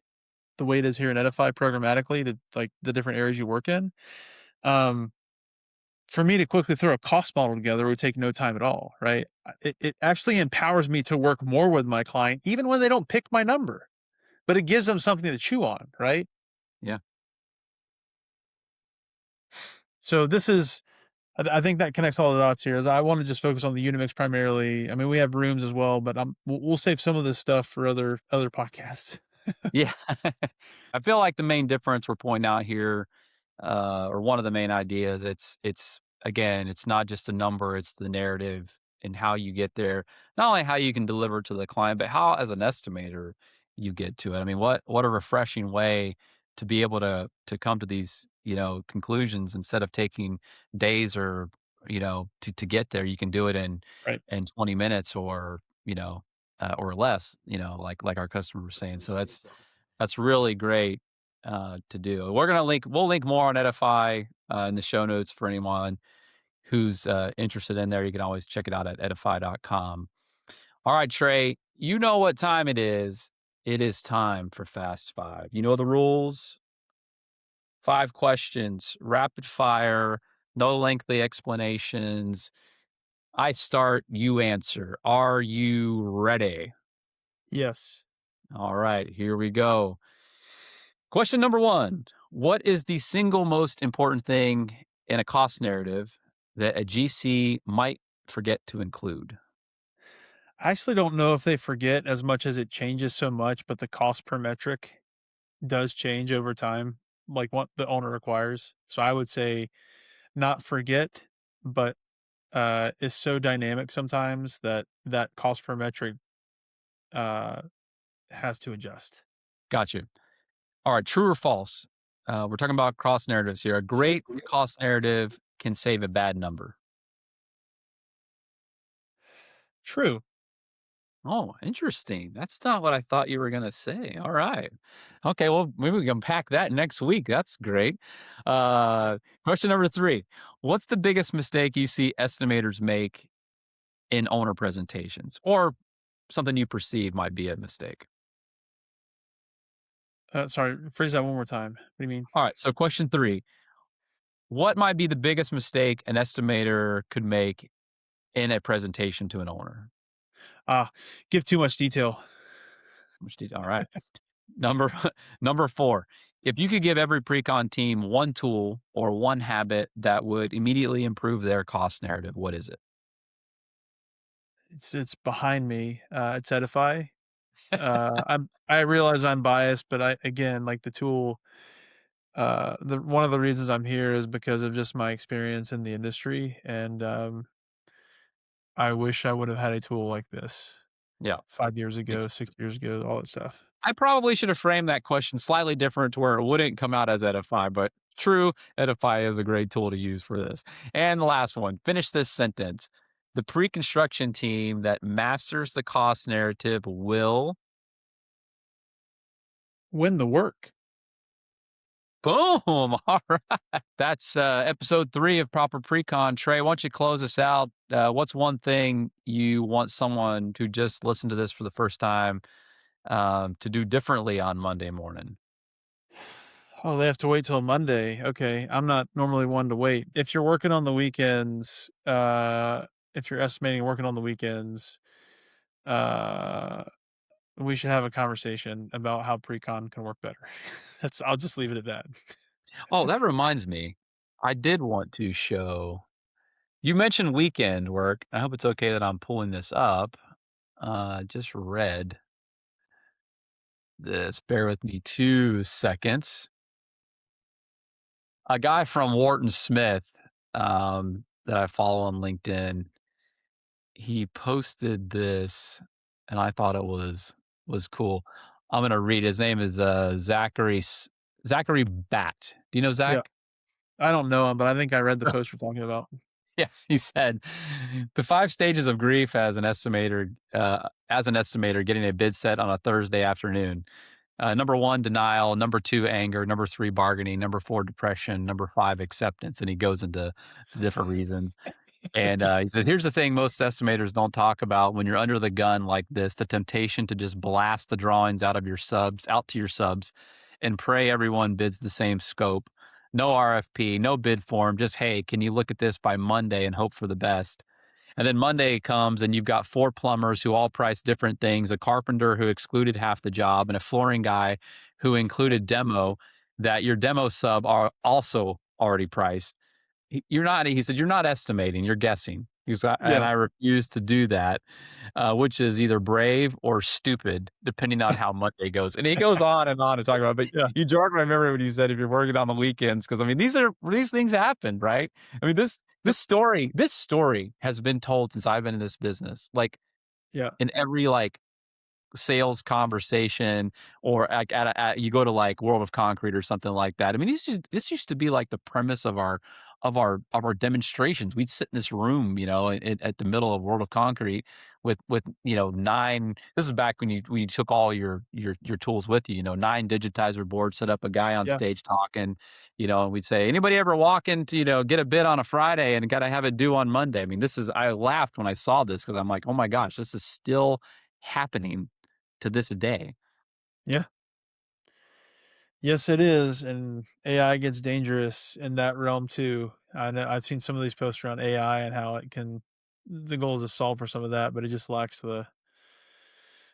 the way it is here in Edify programmatically to like the different areas you work in. Um, for me to quickly throw a cost model together would take no time at all, right? It actually empowers me to work more with my client, even when they don't pick my number, but it gives them something to chew on, right? Yeah. So this is I think that connects all the dots here. Is I want to just focus on the Unimix primarily. I mean, we have rooms as well, but we'll save some of this stuff for other podcasts. Yeah. I feel like the main difference we're pointing out here, or one of the main ideas, it's again, it's not just a number, it's the narrative and how you get there. Not only how you can deliver to the client, but how as an estimator you get to it. I mean, what a refreshing way to be able to come to these, conclusions instead of taking days or, to get there. You can do it Right. in 20 minutes or less, like our customer was saying. So that's really great to do. We'll link more on Edify in the show notes for anyone who's interested in there. You can always check it out at edify.com. All right, Trey, you know what time it is. It is time for Fast Five. You know the rules. 5 questions, rapid fire, no lengthy explanations. I start, you answer. Are you ready? Yes. All right, here we go. Question number one: what is the single most important thing in a cost narrative that a GC might forget to include? I actually don't know if they forget as much as it changes so much, but the cost per metric does change over time, like what the owner requires. So I would say not forget, but is so dynamic sometimes that that cost per metric uh, has to adjust. Got you. All right, true or false? We're talking about cost narratives here. A great cost narrative can save a bad number. True. Oh, interesting. That's not what I thought you were going to say. All right. Okay. Well, maybe we can pack that next week. That's great. Question number three: what's the biggest mistake you see estimators make in owner presentations, or something you perceive might be a mistake? Sorry, phrase that one more time. What do you mean? All right. So, question three: what might be the biggest mistake an estimator could make in a presentation to an owner? Ah, give too much detail. All right. Number number four: If you could give every pre-con team one tool or one habit that would immediately improve their cost narrative, what is it? It's behind me. It's Edify. I realize I'm biased, but I again, like the tool, the one of the reasons I'm here is because of just my experience in the industry, and, I wish I would have had a tool like this Yeah, 5 years ago, makes 6 years ago, all that stuff. I probably should have framed that question slightly different to where it wouldn't come out as Edify, but true, Edify is a great tool to use for this. And the last one, finish this sentence. The pre-construction team that masters the cost narrative will Win the work. boom. All right. That's episode 3 of Proper Precon. Trey, why don't you close us out? What's one thing you want someone to just listen to this for the first time to do differently on Monday morning? Oh, they have to wait till Monday. Okay, I'm not normally one to wait. If you're working on the weekends, if you're estimating working on the weekends, uh, we should have a conversation about how pre-con can work better. That's I'll just leave it at that. Oh, that reminds me. I did want to show you mentioned weekend work. I hope it's okay that I'm pulling this up. Just read this. Bear with me 2 seconds. A guy from Wharton Smith that I follow on LinkedIn, he posted this, and I thought it was cool. I'm gonna read. His name is Zachary Bat. Do you know Yeah, Zach? I don't know him, but I think I read the post you're talking about. Yeah, he said the 5 stages of grief as an estimator getting a bid set on a Thursday afternoon. Number 1, denial. Number 2, anger. Number 3, bargaining. Number 4, depression. Number 5, acceptance. And he goes into the different reasons. And he said, here's the thing most estimators don't talk about when you're under the gun like this, the temptation to just blast the drawings out to your subs and pray everyone bids the same scope. No RFP, no bid form, just, hey, can you look at this by Monday and hope for the best? And then Monday comes and you've got 4 plumbers who all price different things, a carpenter who excluded half the job, and a flooring guy who included demo that your demo sub are also already priced. You're not, he said, you're not estimating, you're guessing. He's, and Yeah, I refuse to do that, which is either brave or stupid, depending on how Monday goes. And he goes on to talk about, but yeah, you jarred my memory when you said if you're working on the weekends, because I mean, these things happen, right? I mean, yep, this story has been told since I've been in this business, like yeah, in every like sales conversation or like you go to like World of Concrete or something like that. I mean, this used to be like the premise of our demonstrations. We'd sit in this room, at the middle of World of Concrete with 9. This is back when you took all your tools with you. 9 digitizer boards, set up a guy on yeah, stage talking, and we'd say, anybody ever walk into get a bid on a Friday and got to have it due on Monday. I mean, I laughed when I saw this because I'm like, oh my gosh, this is still happening to this day. yeah. Yes, it is, and AI gets dangerous in that realm too. I know I've seen some of these posts around AI and how it can the goal is to solve for some of that, but it just lacks the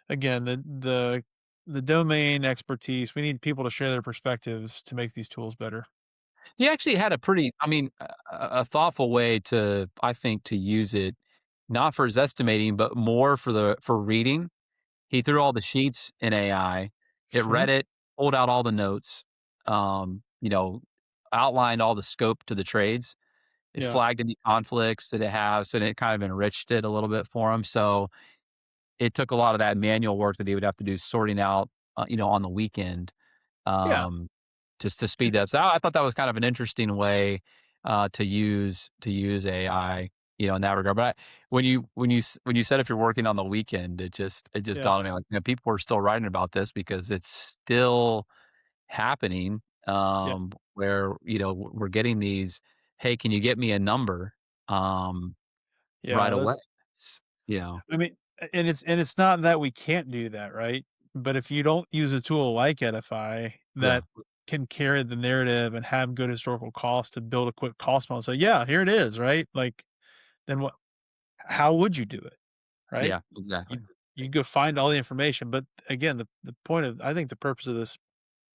again, the domain expertise. We need people to share their perspectives to make these tools better. He actually had a pretty, I mean, a thoughtful way to, I think, to use it, not for his estimating, but more for reading. He threw all the sheets in AI. It Mhm. read it, pulled out all the notes, um, you know, outlined all the scope to the trades. It Yeah, flagged any conflicts that it has, and it kind of enriched it a little bit for him. So it took a lot of that manual work that he would have to do sorting out, on the weekend, yeah. um, just to speed It's that. So I thought that was kind of an interesting way to use AI, in that regard. But when you said if you're working on the weekend, it just yeah, dawned on me like people are still writing about this because it's still happening. yeah, Where we're getting these, hey, can you get me a number um, right yeah. away? That's It's, you know, I mean, and it's not that we can't do that, right? But if you don't use a tool like Edify yeah, that can carry the narrative and have good historical cost to build a quick cost model, so yeah, here it is, right? Like, then what? How would you do it, right? yeah, exactly. You go find all the information, but again, the point of I think the purpose of this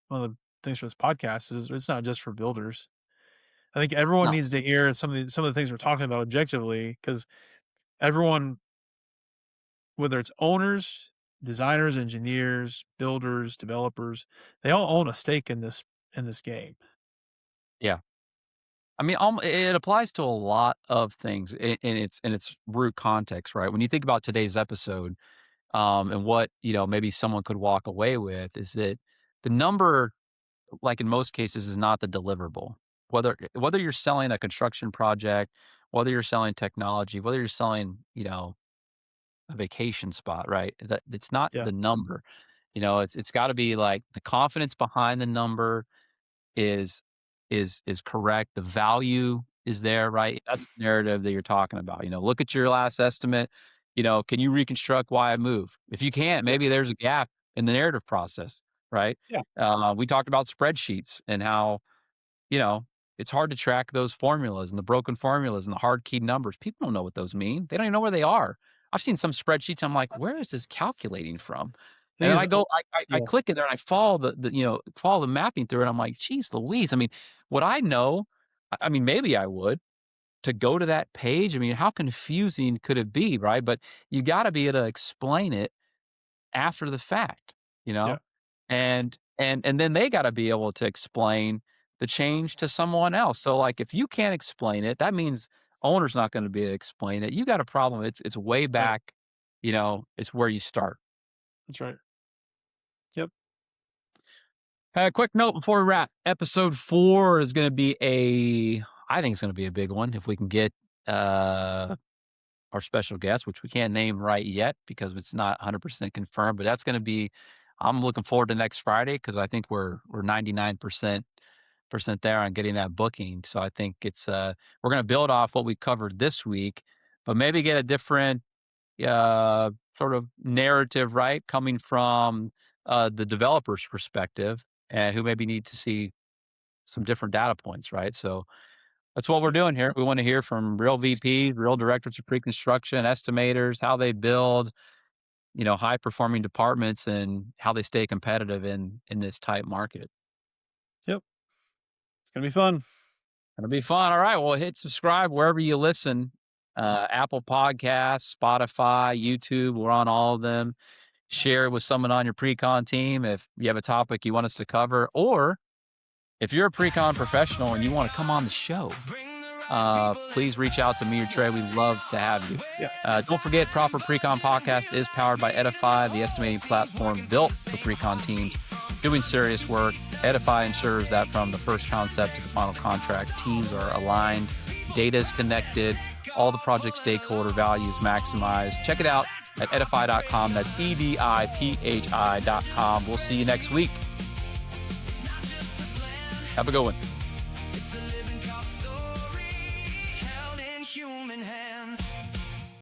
one of the things for this podcast is it's not just for builders. I think everyone No. needs to hear some of the things we're talking about objectively, because everyone, whether it's owners, designers, engineers, builders, developers, they all own a stake in this game. Yeah. I mean, it applies to a lot of things in its root context, right? When you think about today's episode, and what, maybe someone could walk away with is that the number, like in most cases, is not the deliverable. Whether you're selling a construction project, whether you're selling technology, whether you're selling, a vacation spot, right? That it's not Yeah, the number. It's got to be like the confidence behind the number is is correct. The value is there, right? That's the narrative that you're talking about. Look at your last estimate. Can you reconstruct why I moved? If you can't, yeah, maybe there's a gap in the narrative process, right? yeah, We talked about spreadsheets and how you know, it's hard to track those formulas and the broken formulas and the hard keyed numbers. People don't know what those mean. They don't even know where they are. I've seen some spreadsheets. I'm like, where is this calculating from? thing And then is, I go, I yeah, click in there and I follow follow the mapping through it. I'm like, geez, Louise. I mean, would I know? I mean, maybe I would to go to that page. I mean, how confusing could it be, right? But you got to be able to explain it after the fact, you yeah, know? And then they gotta be able to explain the change to someone else. So, like, if you can't explain it, that means owner's not gonna be able to explain it. You got a problem. It's way right, back, it's where you start. that's right. Yep, Quick note before we wrap. Episode 4 is gonna be I think it's gonna be a big one if we can get, our special guest, which we can't name right yet because it's not 100% confirmed, but that's gonna be I'm looking forward to next Friday because I think we're 99% there on getting that booking. So I think we're gonna build off what we covered this week, but maybe get a different, uh, sort of narrative, right, coming from, the developer's perspective, and who maybe need to see some different data points, right? So that's what we're yeah, doing here. We want to hear from real VPs, real directors of pre-construction, estimators, how they build, high performing departments and how they stay competitive in this tight market. yep. It's gonna be fun. It'll be fun. All right. Well, hit subscribe wherever you listen. Apple Podcasts, Spotify, YouTube. We're on all of them. Share it with someone on your pre-con team if you have a topic you want us to cover, or if you're a pre-con professional and you want to come on the show, please reach out to me or Trey. We'd love to have you. Yeah, Don't forget, Proper Precon Podcast is powered by Edify, the estimating platform built for precon teams doing serious work. Edify ensures that from the first concept to the final contract, teams are aligned, data is connected, all the project stakeholder value is maximized. Check it out at edify.com. That's ediphi.com. We'll see you next week. Have a good one.